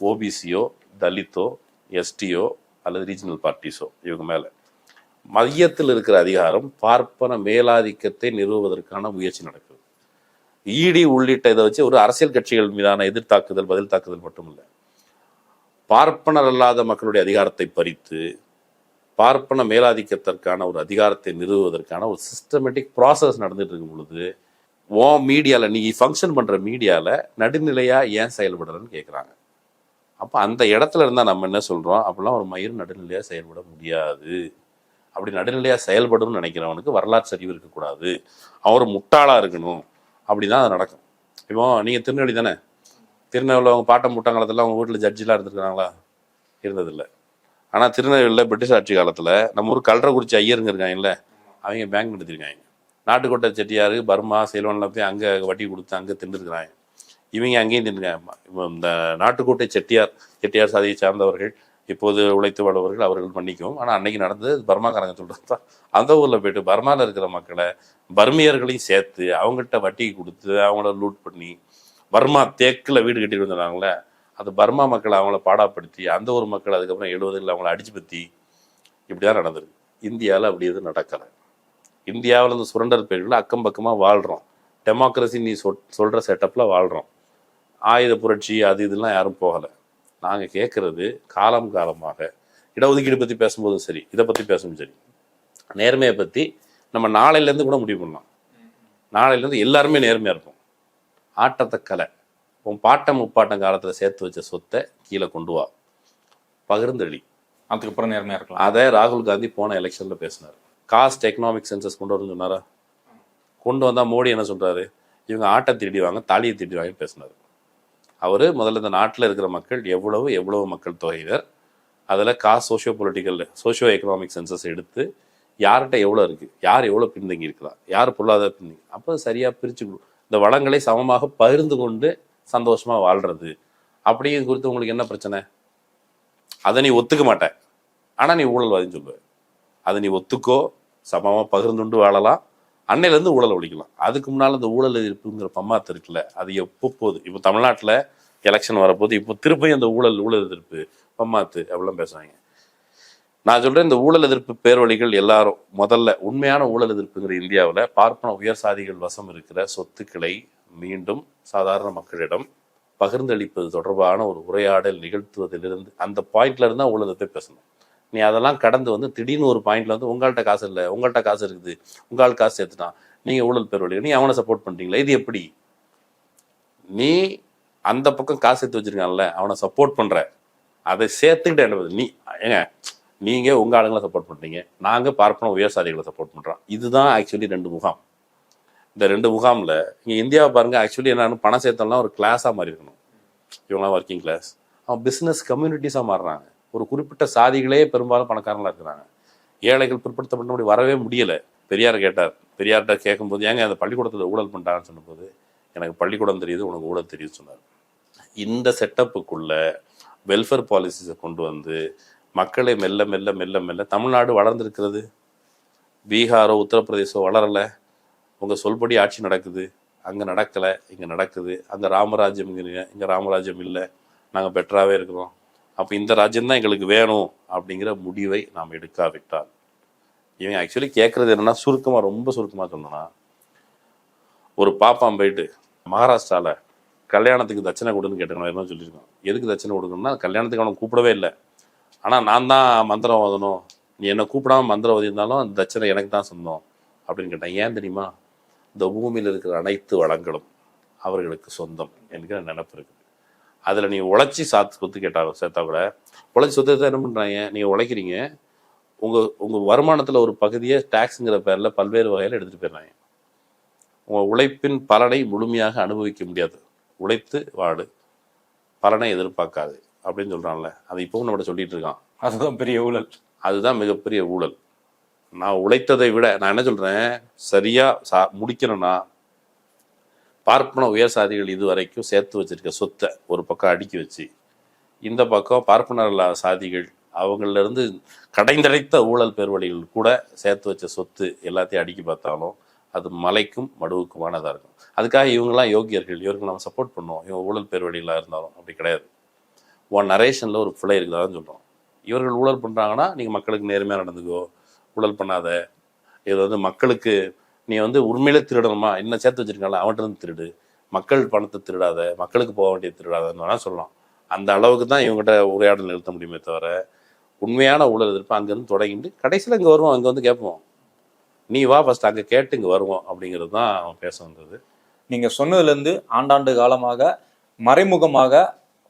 ஓபிசியோ, தலித்தோ, எஸ்டியோ அல்லது ரீஜனல் பார்ட்டிஸோ இவங்க மேலே. மையத்தில் இருக்கிற அதிகாரம் பார்ப்பன மேலாதிக்கத்தை நிறுவுவதற்கான முயற்சி நடக்குது. இடி உள்ளிட்ட இதை வச்சு ஒரு அரசியல் கட்சிகள் மீதான எதிர்த்தாக்குதல் பதில் தாக்குதல் மட்டும் இல்லை, பார்ப்பனர் அல்லாத மக்களுடைய அதிகாரத்தை பறித்து பார்ப்பன மேலாதிக்கத்திற்கான ஒரு அதிகாரத்தை நிறுவுவதற்கான ஒரு சிஸ்டமேட்டிக் ப்ராசஸ் நடந்துட்டு இருக்கும் பொழுது மீடியாவில் நீ ஃபங்க்ஷன் பண்ணுற மீடியாவில் நடுநிலையாக ஏன் செயல்படுறன்னு கேட்குறாங்க. அப்போ அந்த இடத்துல இருந்தால் நம்ம என்ன சொல்கிறோம்? அப்படிலாம் ஒரு மயிர் நடுநிலையாக செயல்பட முடியாது. அப்படி நடுநிலையாக செயல்படணும்னு நினைக்கிறவனுக்கு வரலாற்று அறிவு இருக்கக்கூடாது, அவர் முட்டாளாக இருக்கணும். அப்படி தான் அது நடக்கும். இப்போ நீங்கள் திருநெல்வேலி தானே? திருநெல்வேலியில் அவங்க பாட்டம் முட்டாங்காலத்தில் அவங்க வீட்டில் ஜட்ஜிலாம் இருந்திருக்காங்களா? இருந்ததில்லை. ஆனால் திருநெல்வேலியில் பிரிட்டிஷ் ஆட்சி காலத்தில் நம்ம ஊர் கல்றக்குறிச்சி ஐயருங்க இருக்காங்கல்ல, அவங்க பேங்க் நடத்திருக்காங்க. நாட்டுக்கோட்டை செட்டியார் பர்மா செல்வனில் போய் அங்கே வட்டி கொடுத்து அங்கே தின்னுருக்குறாங்க. இவங்க அங்கேயும் தின்னுருக்காங்க. இந்த நாட்டுக்கோட்டை செட்டியார் சாதியை சார்ந்தவர்கள் இப்போது உழைத்து வாழ்பவர்கள் அவர்கள் பண்ணிக்குவோம். ஆனால் அன்னைக்கு நடந்தது பர்மாக்காரங்க சொல்கிறது தான். அந்த ஊரில் போய்ட்டு பர்மாவில் இருக்கிற மக்களை பர்மியர்களையும் சேர்த்து அவங்கள்ட்ட வட்டி கொடுத்து அவங்கள லூட் பண்ணி பர்மா தேக்கில் வீடு கட்டிட்டு வந்துடுறாங்களே, அது பர்மா மக்களை அவங்கள பாடாப்படுத்தி அந்த ஒரு மக்கள் அதுக்கப்புறம் 70களில் அவங்கள அடிச்சு பற்றி இப்படி தான் நடந்திருக்கு. இந்தியாவில் அப்படி எதுவும் நடக்கலை. இந்தியாவில் இந்த சுரண்டல் பேர்களில் அக்கம் பக்கமாக வாழ்கிறோம். டெமோக்ரஸி நீ சொல்கிற செட்டப்பில் வாழ்கிறோம். ஆயுத புரட்சி அது இதெல்லாம் யாரும் போகலை. நாங்கள் கேட்குறது காலமாக இடஒதுக்கீடு பற்றி பேசும்போதும் சரி, இதை பற்றி பேசும்போது சரி, நேர்மையை பற்றி நம்ம நாளையிலேருந்து கூட முடிவு பண்ணலாம். நாளையிலேருந்து எல்லாருமே நேர்மையாக இருக்கும். ஆட்டத்தை கலை, உன் பாட்டம் முப்பாட்டம் காலத்தில் சேர்த்து வச்ச சொத்தை கீழே கொண்டு வா, பகிர்ந்தளி, அதுக்கப்புறம் நேர்மையாக இருக்கலாம். அதை ராகுல் காந்தி போன எலெக்ஷனில் பேசினார். காஸ்ட் எக்கனாமிக் சென்சஸ் கொண்டு வரணும்னு சொன்னாரா? கொண்டு வந்தால் மோடி என்ன சொல்கிறாரு? இவங்க ஆட்டை திருடிவாங்க, தாலியை திருடிவாங்கன்னு பேசினார். அவர் முதல்ல இந்த நாட்டில் இருக்கிற மக்கள் எவ்வளவு மக்கள் தொகையினர், அதில் காஸ்ட் சோஷியோ எக்கனாமிக் சென்சஸ் எடுத்து யார்கிட்ட எவ்வளோ இருக்குது, யார் எவ்வளோ பின்தங்கி இருக்கிறா, யார் பொருளாதார பின்தங்கி, அப்போ சரியாக பிரித்து இந்த வளங்களை சமமாக பகிர்ந்து கொண்டு சந்தோஷமாக வாழ்கிறது. அப்படிங்கிறது குறித்து உங்களுக்கு என்ன பிரச்சனை? அதை நீ ஒத்துக்க மாட்டேன், ஆனால் நீ ஊழல்வாதின்னு சொல்லுவ. அதை நீ ஒத்துக்கோ, சமமாக பகிர்ந்துண்டு வாழலாம், அன்னையிலேருந்து ஊழல் ஒழிக்கலாம். அதுக்கு முன்னால் இந்த ஊழல் எதிர்ப்புங்கிற பம்மாத்து இருக்குல்ல, அது எப்போ போகுது? இப்போ தமிழ்நாட்டில் எலெக்ஷன் வரப்போது, இப்போ திருப்பியும் அந்த ஊழல் எதிர்ப்பு பம்மாத்து அப்படிலாம் பேசுவாங்க. நான் சொல்கிறேன், இந்த ஊழல் எதிர்ப்பு பேர்வழிகள் எல்லாரும் முதல்ல உண்மையான ஊழல் எதிர்ப்புங்கிற இந்தியாவில் பார்ப்பன உயர் சாதிகள் வசம் இருக்கிற சொத்துக்களை மீண்டும் சாதாரண மக்களிடம் பகிர்ந்தளிப்பது தொடர்பான ஒரு உரையாடல் நிகழ்த்துவதிலிருந்து அந்த பாயிண்ட்ல இருந்தால் ஊழல் எதிர்ப்பை பேசணும். நீ அதெல்லாம் கடந்து வந்து திடீர்னு ஒரு பாயிண்ட்ல வந்து உங்கள்கிட்ட காசு இல்லை, உங்கள்கிட்ட காசு இருக்குது, உங்களால் காசு சேர்த்துட்டான், நீங்கள் ஊழல் பேர்வழிகள், நீ அவனை சப்போர்ட் பண்ணுறீங்களா? இது எப்படி? நீ அந்த பக்கம் காசு சேர்த்து வச்சிருக்கான்ல, அவனை சப்போர்ட் பண்ணுற, அதை சேர்த்துக்கிட்டு என்ன நீ ஏங்க நீங்கள் உங்கள் ஆளுங்களை சப்போர்ட் பண்ணுறீங்க, நாங்கள் பார்ப்பன உயர் சாதிகளை சப்போர்ட் பண்ணுறோம். இதுதான் ஆக்சுவலி 2 முகாம். இந்த 2 முகாமில் இங்கே இந்தியாவை பாருங்கள். ஆக்சுவலி என்னன்னு பணம் சேர்த்தோம்னா ஒரு கிளாஸாக மாறி இருக்கணும். இவங்களாம் ஒர்க்கிங் கிளாஸ், அவன் பிஸ்னஸ் கம்யூனிட்டிஸாக மாறுறாங்க. ஒரு குறிப்பிட்ட சாதிகளே பெரும்பாலும் பணக்காரங்களாக இருக்கிறாங்க. ஏழைகள் பிற்படுத்தப்பட்ட வரவே முடியலை. பெரியார் கேட்டார். பெரியார்கிட்ட கேட்கும்போது, ஏங்க அந்த பள்ளிக்கூடத்தில் ஊழல் பண்ணிட்டாங்கன்னு சொன்னபோது, எனக்கு பள்ளிக்கூடம் தெரியுது, உனக்கு ஊழல் தெரியுதுன்னு சொன்னார். இந்த செட்டப்புக்குள்ள வெல்ஃபேர் பாலிசிஸை கொண்டு வந்து மக்களை மெல்ல மெல்ல மெல்ல மெல்ல தமிழ்நாடு வளர்ந்துருக்கிறது. பீகாரோ உத்தரப்பிரதேசோ வளரலை. உங்கள் சொல்படி ஆட்சி நடக்குது. அங்கே நடக்கலை, இங்கே நடக்குது. அங்கே ராமராஜ்யம் இங்கே ராமராஜ்யம் இல்லை. நாங்கள் பெட்டராகவே இருக்கிறோம், அப்போ இந்த ராஜ்யம்தான் எங்களுக்கு வேணும் அப்படிங்கிற முடிவை நாம் எடுக்காவிட்டால், இவங்க ஆக்சுவலி கேட்குறது என்னென்னா, சுருக்கமாக ரொம்ப சுருக்கமாக சொன்னோன்னா, ஒரு பாப்பான் போயிட்டு மகாராஷ்டிராவில் கல்யாணத்துக்கு தட்சணை கொடுன்னு கேட்டுக்கணும், என்ன சொல்லியிருக்கோம். எதுக்கு தட்சணை கொடுக்கணும்னா, கல்யாணத்துக்கு அவனை கூப்பிடவே இல்லை, ஆனால் நான் தான் மந்திரம் ஓதணும், நீ என்னை கூப்பிடாம மந்திரம் ஓதியிருந்தாலும் அந்த தட்சணை எனக்கு தான் சொந்தம் அப்படின்னு கேட்டேன். ஏன் தெரியுமா? இந்த பூமியில் இருக்கிற அனைத்து வளங்களும் அவர்களுக்கு சொந்தம் என்கிற நினைப்பு இருக்குது. அதில் நீ உழைச்சி சொத்து சேர்த்தா கூட, உழைச்சி சொத்து என்ன பண்ணுறாங்க, நீங்கள் உழைக்கிறீங்க, உங்கள் வருமானத்தில் ஒரு பகுதியை டேக்ஸுங்கிற பேரில் பல்வேறு வகையில் எடுத்துகிட்டு போயிடுறாங்க. உங்கள் உழைப்பின் பலனை முழுமையாக அனுபவிக்க முடியாது. உழைத்து வாடு, பலனை எதிர்பார்க்காது அப்படின்னு சொல்கிறான்ல, அது இப்போவும் நம்மகிட்ட சொல்லிட்டு இருக்கான். அதுதான் பெரிய ஊழல், அதுதான் மிகப்பெரிய ஊழல். நான் உழைத்ததை விட நான் என்ன சொல்கிறேன், சரியாக முடிக்கணும்னா, பார்ப்பன உயர் சாதிகள் இது வரைக்கும் சேர்த்து வச்சிருக்க சொத்தை ஒரு பக்கம் அடுக்கி வச்சு, இந்த பக்கம் பார்ப்பனர் இல்லாத சாதிகள் அவங்களிருந்து கடைந்தடைத்த ஊழல் பெருவழிகள் கூட சேர்த்து வச்ச சொத்து எல்லாத்தையும் அடுக்கி பார்த்தாலும் அது மலைக்கும் மடுவுக்குமானதாக இருக்கும். அதுக்காக இவங்கெல்லாம் யோகியர்கள், இவருக்கு நம்ம சப்போர்ட் பண்ணுவோம், இவங்க ஊழல் பெருவழிகளாக இருந்தாலும் அப்படி கிடையாது. உன் நரேஷனில் ஒரு பிள்ளை இருக்குதான்னு சொல்கிறோம். இவர்கள் ஊழல் பண்ணுறாங்கன்னா நீங்கள் மக்களுக்கு நேர்மையாக நடந்துக்கோ, ஊழல் பண்ணாத, இது மக்களுக்கு நீ உண்மையிலே திருடணுமா, என்ன சேர்த்து வச்சிருக்காங்களா அவன்கிட்ட இருந்து திருடு, மக்கள் பணத்தை திருடாத, மக்களுக்கு போக வேண்டிய திருடாதன்னு வேணால் சொல்லலாம். அந்த அளவுக்கு தான் இவங்ககிட்ட உரையாடல் நிறுத்த முடியுமே தவிர, உண்மையான ஊழல் எதிர்ப்பு அங்கேருந்து தொடங்கிட்டு கடைசியில் இங்கே வருவோம், அங்கே கேட்போம், நீ வா ஃபஸ்ட் அங்கே கேட்டு இங்கே வருவோம் அப்படிங்கிறது தான் அவன் பேச வந்தது. நீங்கள் சொன்னதுலேருந்து ஆண்டாண்டு காலமாக மறைமுகமாக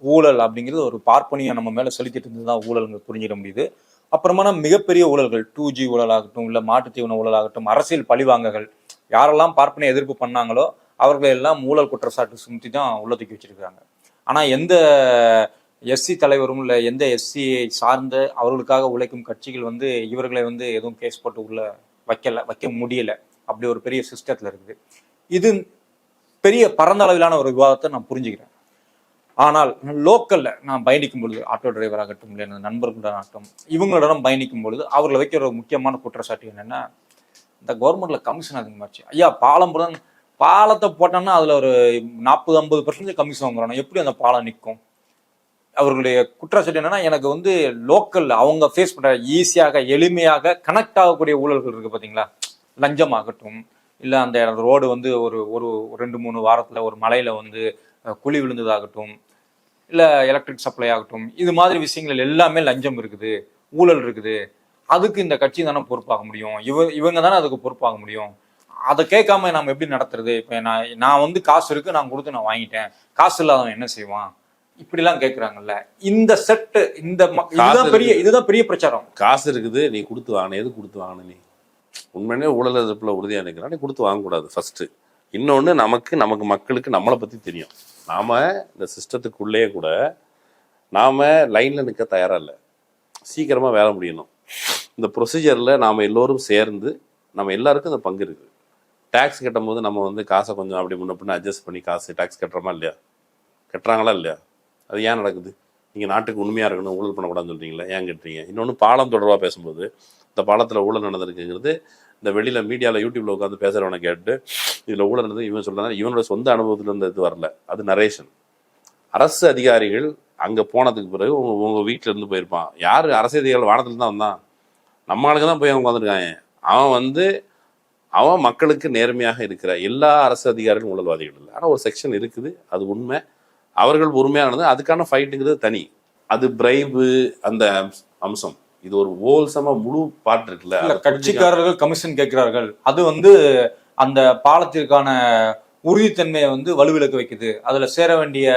ஊழல் அப்படிங்கிறது ஒரு பார்ப்பனியை நம்ம மேலே செலுத்திட்டு இருந்தது தான் ஊழல்ங்க புரிஞ்சிட முடியுது. அப்புறமான மிகப்பெரிய ஊழல்கள் 2G ஊழலாகட்டும், இல்லை மாட்டுத்தீவன ஊழலாகட்டும், அரசியல் பழிவாங்ககள், யாரெல்லாம் பார்ப்பனியை எதிர்ப்பு பண்ணாங்களோ அவர்களை எல்லாம் ஊழல் குற்றச்சாட்டு சுமத்தி தான் உள்ள தூக்கி வச்சிருக்காங்க. ஆனால் எந்த எஸ்சி தலைவரும் இல்லை எந்த எஸ்சியை சார்ந்த அவர்களுக்காக உழைக்கும் கட்சிகள் இவர்களை எதுவும் கேஸ் போட்டு உள்ள வைக்க முடியல. அப்படி ஒரு பெரிய சிஸ்டத்தில் இருக்குது. இது பெரிய பரந்த அளவிலான ஒரு விவாதத்தை நான் புரிஞ்சுக்கிறேன். ஆனால் லோக்கல்ல நான் பயணிக்கும் பொழுது, ஆட்டோ டிரைவர் ஆகட்டும், இல்லை எனது நண்பர்களுடன் ஆகட்டும், இவங்களிடம் பயணிக்கும் பொழுது அவர்களை வைக்கிற ஒரு முக்கியமான குற்றச்சாட்டு என்னன்னா, இந்த கவர்மெண்ட்ல கமிஷன் அதிகமாச்சு. ஐயா பாலத்தை போட்டோம்னா அதுல ஒரு 40-50% கமிஷன் வாங்குறாங்க, எப்படி அந்த பாலம் நிற்கும்? அவர்களுடைய குற்றச்சாட்டு என்னன்னா, எனக்கு லோக்கல்ல அவங்க ஃபேஸ் பண்ற ஈஸியாக எளிமையாக கனெக்ட் ஆகக்கூடிய ஊழல்கள் இருக்கு பாத்தீங்களா, லஞ்சம் ஆகட்டும், இல்லை அந்த ரோடு ஒரு ஒரு 2-3 வாரத்துல ஒரு மலையில குழி விழுந்ததாகட்டும், இல்லை எலக்ட்ரிக் சப்ளை ஆகட்டும், இது மாதிரி விஷயங்கள் எல்லாமே லஞ்சம் இருக்குது, ஊழல் இருக்குது. அதுக்கு இந்த கட்சி தானே பொறுப்பாக முடியும், இவங்க தானே அதுக்கு பொறுப்பாக முடியும். அதை கேட்காம நம்ம எப்படி நடத்துறது? இப்போ நான் காசு இருக்கு, நான் கொடுத்து நான் வாங்கிட்டேன், காசு இல்லாதவன் என்ன செய்வான், இப்படிலாம் கேட்குறாங்கல்ல. இந்த செட்டு இதுதான் பெரிய பிரச்சாரம். காசு இருக்குது, நீ கொடுத்து வாங்கின, எது கொடுத்து வாங்கின? நீ உண்மையிலே ஊழல் எதிர்ப்புல உறுதியாக நிற்கிறா, நீ கொடுத்து வாங்கக்கூடாது ஃபர்ஸ்ட். இன்னொன்று, நமக்கு மக்களுக்கு நம்மளை பற்றி தெரியும். நாம் இந்த சிஸ்டத்துக்குள்ளேயே கூட நாம் லைனில் நிற்க தயாராக இல்லை. சீக்கிரமாக வேலை முடியணும். இந்த ப்ரொசீஜரில் நாம் எல்லோரும் சேர்ந்து, நம்ம எல்லாருக்கும் இந்த பங்கு இருக்குது. டேக்ஸ் கட்டும் போது நம்ம காசை கொஞ்சம் அப்படி முன்ன பின்ன அட்ஜஸ்ட் பண்ணி காசு டேக்ஸ் கட்டுறோமா இல்லையா? கட்டுறாங்களா இல்லையா? அது ஏன் நடக்குது? நீங்கள் நாட்டுக்கு உண்மையாக இருக்கணும், ஊழல் பண்ணக்கூடாதுன்னு சொல்கிறீங்களா, ஏன் கட்டுறீங்க? இன்னொன்று, பாலம் தொடர்பாக பேசும்போது இந்த பாலத்தில் ஊழல் நடந்திருக்குங்கிறது இந்த வெளியில் மீடியாவில் யூடியூப்பில் உட்காந்து பேசுகிறவனை கேட்டு இதில் ஊழல் நடந்தது இவன் சொல்கிறாங்க, இவனோட சொந்த அனுபவத்தில் இருந்த இது வரல, அது நரேஷன். அரசு அதிகாரிகள் அங்கே போனதுக்கு பிறகு உங்கள் வீட்டில் இருந்து போயிருப்பான். யார் அரசு அதிகாரிகள் வானத்தில் தான் வந்தான், நம்ம ஆளுங்க தான் போய் அவங்க உட்காந்துருக்காங்க. அவன் மக்களுக்கு நேர்மையாக இருக்கிற எல்லா அரசு அதிகாரிகளும் ஊழல்வாதிகள் இல்லை. ஆனால் ஒரு செக்ஷன் இருக்குது, அது உண்மை, அவர்கள் உண்மையானது, அதுக்கான ஃபைட்டுங்கிறது தனி. அது பிரைபு அந்த அம்சம், இது ஒரு ஹோல்சமா முழு பாட்டு இருக்குல்ல. கட்சிக்காரர்கள் கமிஷன் கேட்கிறார்கள், அது அந்த பாலத்திற்கான உறுதித்தன்மையை வலுவிலக்க வைக்குது. அதுல சேர வேண்டிய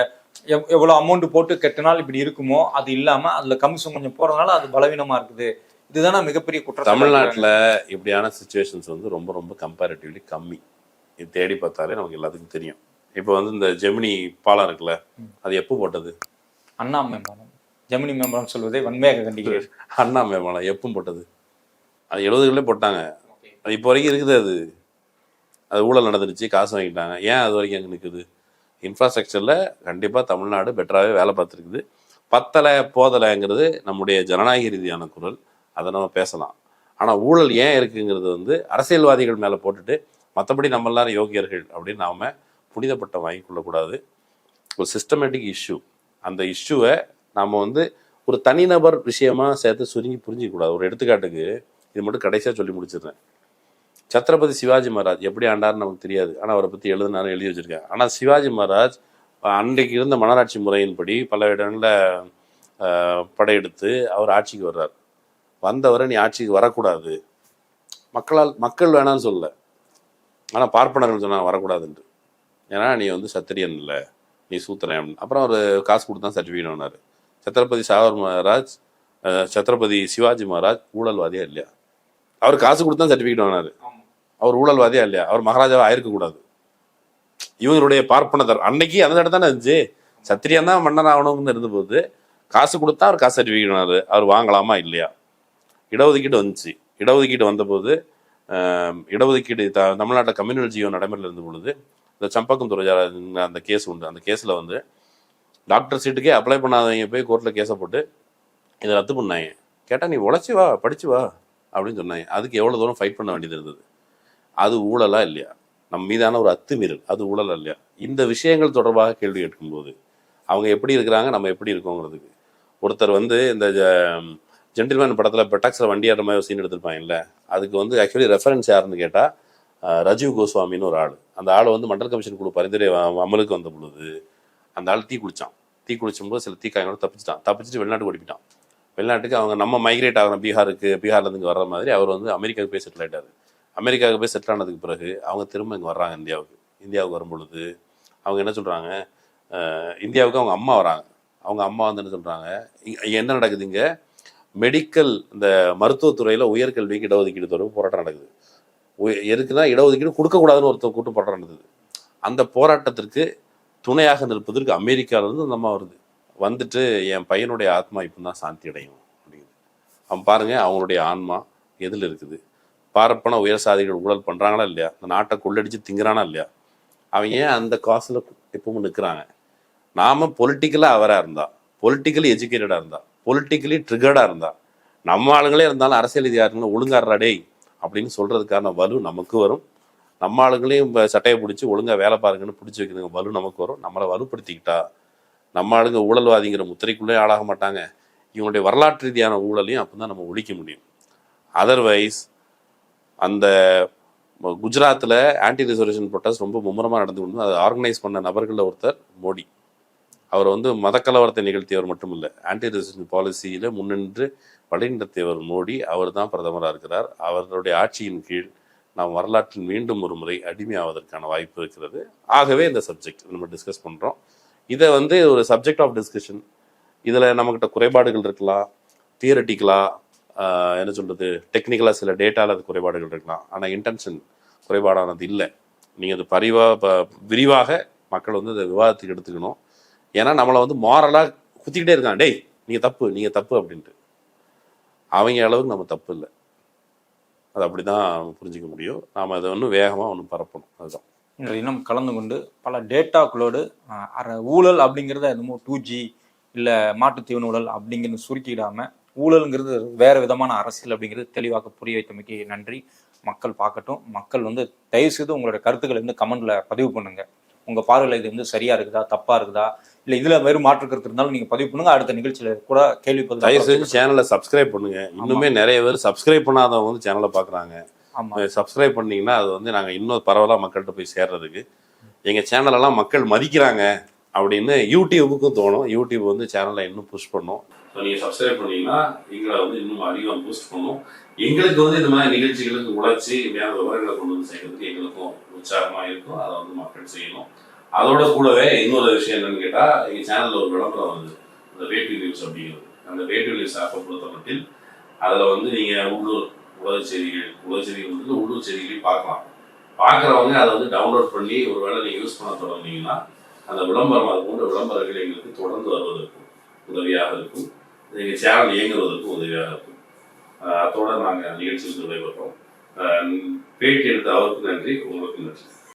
எவ்வளவு அமௌண்ட் போட்டு கட்டினால் இப்படி இருக்குமோ அது இல்லாம அதுல கமிஷன் கொஞ்சம் போறதுனால அது பலவீனமா இருக்குது. இதுதானே மிகப்பெரிய குற்றம். தமிழ்நாட்டில் இப்படியான சுச்சுவேஷன்ஸ் ரொம்ப ரொம்ப கம்பேரிட்டிவ்லி கம்மி. இது தேடி பார்த்தாலே நமக்கு எல்லாத்துக்கும் தெரியும். இப்போ இந்த ஜெமினி பாலம் இருக்குல்ல, அது எப்போ போட்டது? அண்ணா மேம்பாலம். ஜெமினி மேம்பாலம் சொல்வதை வன்மையாக கண்டிக்கிறேன். அண்ணா மேம்பாலம் எப்போ போட்டது? அது 70களே போட்டாங்க. அது இப்போ வரைக்கும் இருக்குது. அது ஊழல் நடந்துருச்சு, காசு வாங்கிட்டாங்க. ஏன் அது வரைக்கும் அங்கே நிற்குது? இன்ஃப்ராஸ்ட்ரக்சரில் கண்டிப்பாக தமிழ்நாடு பெட்டராகவே வேலை பார்த்துருக்குது. பத்தலை போதலைங்கிறது நம்முடைய ஜனநாயக ரீதியான குரல், அதை நம்ம பேசலாம். ஆனால் ஊழல் ஏன் இருக்குங்கிறது அரசியல்வாதிகள் மேலே போட்டுட்டு மற்றபடி நம்ம எல்லாரும் யோகியர்கள் அப்படின்னு நாம் புனிதப்பட்டம் வாங்கி கொள்ளக்கூடாது. ஒரு சிஸ்டமேட்டிக் இஷ்யூ. அந்த இஷ்யூவை நம்ம வந்து ஒரு தனிநபர் விஷயமா சேர்த்து சுருங்கி புரிஞ்சிக்கக்கூடாது. ஒரு எடுத்துக்காட்டுக்கு இது மட்டும் கடைசியாக சொல்லி முடிச்சிடுறேன். சத்ரபதி சிவாஜி மகாராஜ் எப்படி ஆண்டாருன்னு நமக்கு தெரியாது, ஆனால் அவரை பற்றி எழுதினாலும் எழுதி வச்சிருக்கேன். ஆனால் சிவாஜி மகாராஜ் அன்றைக்கு இருந்த மன்னராட்சி முறையின்படி பல இடங்களில் படையெடுத்து அவர் ஆட்சிக்கு வர்றார். வந்தவரை நீ ஆட்சிக்கு வரக்கூடாது, மக்கள் வேணான்னு சொல்லலை, ஆனால் பார்ப்பனர்கள் சொன்னாங்க வரக்கூடாதுன்ட்டு. ஏன்னா நீ வந்து சத்திரியன் இல்லை, நீ சூத்திரன். அப்புறம் அவர் காசு கொடுத்து தான் சர்டிஃபிகேட் வாங்கினார். சத்ரபதி சிவாஜி மகாராஜ் ஊழல்வாதியா இல்லையா? அவர் காசு கொடுத்து தான் சர்டிஃபிகேட் வாங்கினார். அவர் ஊழல்வாதியா இல்லையா? அவர் மகாராஜாவா ஆயிருக்கக்கூடாது. இவங்களுடைய பார்ப்பனதர் அன்னைக்கு அந்த இடம் தானே இருந்துச்சு. சத்திரியன் தான் மன்னர் ஆகணும்னு இருந்தபோது காசு கொடுத்தா அவர் காசு சர்டிஃபிகேட் வாங்கினார். அவர் வாங்கலாமா இல்லையா? இடஒதுக்கீடு வந்துச்சு. இடஒதுக்கீடு வந்தபோது இடஒதுக்கீடு தமிழ்நாட்டில் கம்யூனல் ஜியோ நடைமுறையில் இருந்த பொழுது இந்த சம்பக்கம் துறை அந்த கேஸ் உண்டு. அந்த கேஸில் வந்து டாக்டர் சீட்டுக்கே அப்ளை பண்ணாதவங்க போய் கோர்ட்டில் கேஸை போட்டு இதை ரத்து பண்ணாங்க. கேட்டால் நீ உழைச்சி வா, படிச்சு வா அப்படின்னு சொன்னாங்க. அதுக்கு எவ்வளோ தூரம் ஃபைட் பண்ண வேண்டியது இருந்தது. அது ஊழலா இல்லையா? நம்ம மீதான ஒரு அத்துமீறல், அது ஊழலா இல்லையா? இந்த விஷயங்கள் தொடர்பாக கேள்வி கேட்கும்போது அவங்க எப்படி இருக்கிறாங்க, நம்ம எப்படி இருக்கோங்கிறதுக்கு. ஒருத்தர் வந்து இந்த ஜென்டில்மேன் படத்தில் பெட்டாக்ஸில் வண்டி ஆடுற மாதிரி சீன் எடுத்திருப்பாங்கல்ல, அதுக்கு வந்து ஆக்சுவலி ரெஃபரன்ஸ் யாருன்னு கேட்டால் ரஜீவ் கோஸ்வாமின்னு ஒரு ஆள். அந்த ஆள் வந்து மண்டல் கமிஷன் குழு பரிந்துரை அமலுக்கு வந்த பொழுது அந்த ஆள் தீ குளிச்சும்போது சில தீக்காயங்களோட தப்பிச்சுட்டு வெளிநாட்டுக்கு ஓடிப்பிட்டான். வெளிநாட்டுக்கு அவங்க நம்ம மைக்ரேட் ஆகிறோம் பீகார்லேருந்து இங்கே வர்ற மாதிரி அவர் வந்து அமெரிக்காவுக்கு போய் செட்டில் ஆகிட்டார். அமெரிக்காவுக்கு போய் செட்டில் ஆனதுக்கு பிறகு அவங்க திரும்ப இங்கே வர்றாங்க. இந்தியாவுக்கு வரும்பொழுது அவங்க என்ன சொல்கிறாங்க, இந்தியாவுக்கு அவங்க அம்மா வராங்க. அவங்க அம்மா வந்து என்ன சொல்கிறாங்க, என்ன நடக்குது இங்கே மெடிக்கல் இந்த மருத்துவத்துறையில் உயர்கல்விக்கு இடஒதுக்கீடு தொடர்பு போராட்டம் நடக்குது. எதுக்குன்னா இடஒதுக்கீடு கொடுக்கக்கூடாதுன்னு ஒருத்தர் கூட்டம் போராட்டம் நடந்தது. அந்த போராட்டத்திற்கு துணையாக நிற்பதற்கு அமெரிக்காவிலேருந்து அந்த அம்மா வந்துட்டு என் பையனுடைய ஆத்மா இப்போ தான் சாந்தி அடையும் அப்படிங்குது. அவன் பாருங்கள் அவங்களுடைய ஆன்மா எதில் இருக்குது. பார்ப்பன உயர் சாதிகள் ஊழல் பண்ணுறாங்களா இல்லையா? அந்த நாட்டை கொள்ளடிச்சு திங்குறானா இல்லையா? அவங்க ஏன் அந்த காசில் எப்பவும் நிற்கிறாங்க? நாம் பொலிட்டிக்கலாக அவராக இருந்தால், பொலிட்டிக்கலி எஜுகேட்டடாக இருந்தால், பொலிட்டிக்கலி ட்ரிகர்டாக இருந்தால், நம்ம ஆளுங்களே இருந்தாலும் அரசியல் ரீதியாக ஒழுங்காடுறாடே அப்படின்னு சொல்கிறதுக்கான வலு நமக்கு வரும். நம்ம ஆளுங்களையும் சட்டையை பிடிச்சி ஒழுங்காக வேலை பாருங்கன்னு பிடிச்சி வைக்கிறதுங்க வலு நமக்கு வரும். நம்மளை வலுப்படுத்திக்கிட்டா நம்ம ஆளுங்க ஊழல்வாதிங்கிற முத்திரைக்குள்ளே ஆளாக மாட்டாங்க. இவங்களுடைய வரலாற்று ரீதியான ஊழலையும் அப்போ தான் நம்ம ஒழிக்க முடியும். அதர்வைஸ் அந்த குஜராத்தில் ஆன்டி ரிசர்வேஷன் ப்ரொட்டஸ்ட் ரொம்ப மும்முரமாக நடந்து கொண்டு அதை ஆர்கனைஸ் பண்ண நபர்களில் ஒருத்தர் மோடி. அவர் வந்து மதக்கலவரத்தை நிகழ்த்தியவர் மட்டும் இல்லை, ஆன்டி ரிசர்வேஷன் பாலிசியில் முன்னின்று வழிநடத்தியவர் மோடி. அவர் தான் பிரதமராக இருக்கிறார். அவருடைய ஆட்சியின் கீழ் நாம் வரலாற்றில் மீண்டும் ஒரு முறை அடிமையாவதற்கான வாய்ப்பு இருக்கிறது. ஆகவே இந்த சப்ஜெக்ட் நம்ம டிஸ்கஸ் பண்ணுறோம். இதை வந்து ஒரு சப்ஜெக்ட் ஆஃப் டிஸ்கஷன். இதில் நம்மக்கிட்ட குறைபாடுகள் இருக்கலாம், தியரட்டிக்கலாக என்ன சொல்கிறது, டெக்னிக்கலாக சில டேட்டாவில் அது குறைபாடுகள் இருக்கலாம். ஆனால் இன்டென்ஷன் குறைபாடானது இல்லை. நீங்கள் அது விரிவாக மக்கள் வந்து அதை விவாதத்துக்கு எடுத்துக்கணும். ஏன்னா நம்மளை வந்து மாரலாக குத்திக்கிட்டே இருக்கான், டேய் நீங்கள் தப்பு அப்படின்ட்டு. அவங்க அளவுக்கு நம்ம தப்பு இல்லை. அது அப்படி தான் புரிஞ்சிக்க முடியும். நாம் அதை ஒன்றும் வேகமாக ஒன்றும் பரப்பணும். அதுதான் இன்னும் கலந்து கொண்டு பல டேட்டாக்களோடு ஊழல் அப்படிங்கிறத என்னமோ 2G இல்லை மாட்டுத்தீவன ஊழல் அப்படிங்கிறது சுருக்கிடாமல் ஊழலுங்கிறது வேறு விதமான அரசியல் அப்படிங்கிறது தெளிவாக புரிய வைத்தமைக்கு நன்றி. மக்கள் பார்க்கட்டும். மக்கள் வந்து தயவுசெய்து உங்களோட கருத்துக்களை வந்து கமெண்ட்ல பதிவு பண்ணுங்க. உங்கள் பார்வையில் இது வந்து சரியா இருக்குதா, தப்பா இருக்குதா, இல்லை இதில் வேறு மாற்று கருத்து இருந்தாலும் நீங்கள் பதிவு பண்ணுங்க. அடுத்த நிகழ்ச்சியில் கூட கேள்வி தயவு செஞ்சு சேனலை சப்ஸ்கிரைப் பண்ணுங்க. இன்னுமே நிறைய பேர் சப்ஸ்கிரைப் பண்ணாதவங்க வந்து சேனலை பார்க்குறாங்க. சப்ஸ்கிரைப் பண்ணீங்கன்னா அது வந்து நாங்கள் இன்னும் பரவலாக மக்கள்கிட்ட போய் சேர்றதுக்கு எங்கள் சேனலெல்லாம் மக்கள் மதிக்கிறாங்க அப்படின்னு யூடியூபுக்கும் தோணும். யூடியூப் வந்து சேனலை இன்னும் புஷ் பண்ணும். ஸோ நீங்கள் சப்ஸ்கிரைப் பண்ணீங்கன்னா எங்களை வந்து இன்னும் அதிகமாக பூஸ்ட் பண்ணும். எங்களுக்கு வந்து இந்த மாதிரி நிகழ்ச்சிகளுக்கு உழைச்சி வேற விவரங்களை கொண்டு வந்து சேர்க்கறதுக்கு எங்களுக்கும் உற்சாகமாக இருக்கும். அதை வந்து மக்கள் செய்யணும். அதோட கூடவே இன்னொரு விஷயம் என்னன்னு கேட்டால், எங்கள் சேனலில் ஒரு விளம்பரம் வருது, அந்த வேட்டு நியூஸ் அப்படிங்கிறது. அந்த வேட்டு நியூஸ் ஆப்பை பொறுத்த மட்டில் அதில் வந்து நீங்கள் உலக செய்திகள் வந்து உள்ளூர் செய்திகளையும் பார்க்கலாம். பார்க்குறவங்க அதை வந்து டவுன்லோட் பண்ணி ஒரு வேளை நீங்கள் யூஸ் பண்ண தொடங்கினீங்கன்னா அந்த விளம்பரம், அது போன்ற விளம்பரங்கள் எங்களுக்கு தொடர்ந்து வருவதற்கும் உதவியாக இருக்கும். எங்கள் சேனல் இயங்குவதற்கும் உதவியாக இருக்கும். அதோடு நாங்கள் நிகழ்ச்சியில் விடைபெற்றோம். பேட்டி எடுத்த அவருக்கு நன்றி, உங்களுக்கு நன்றி.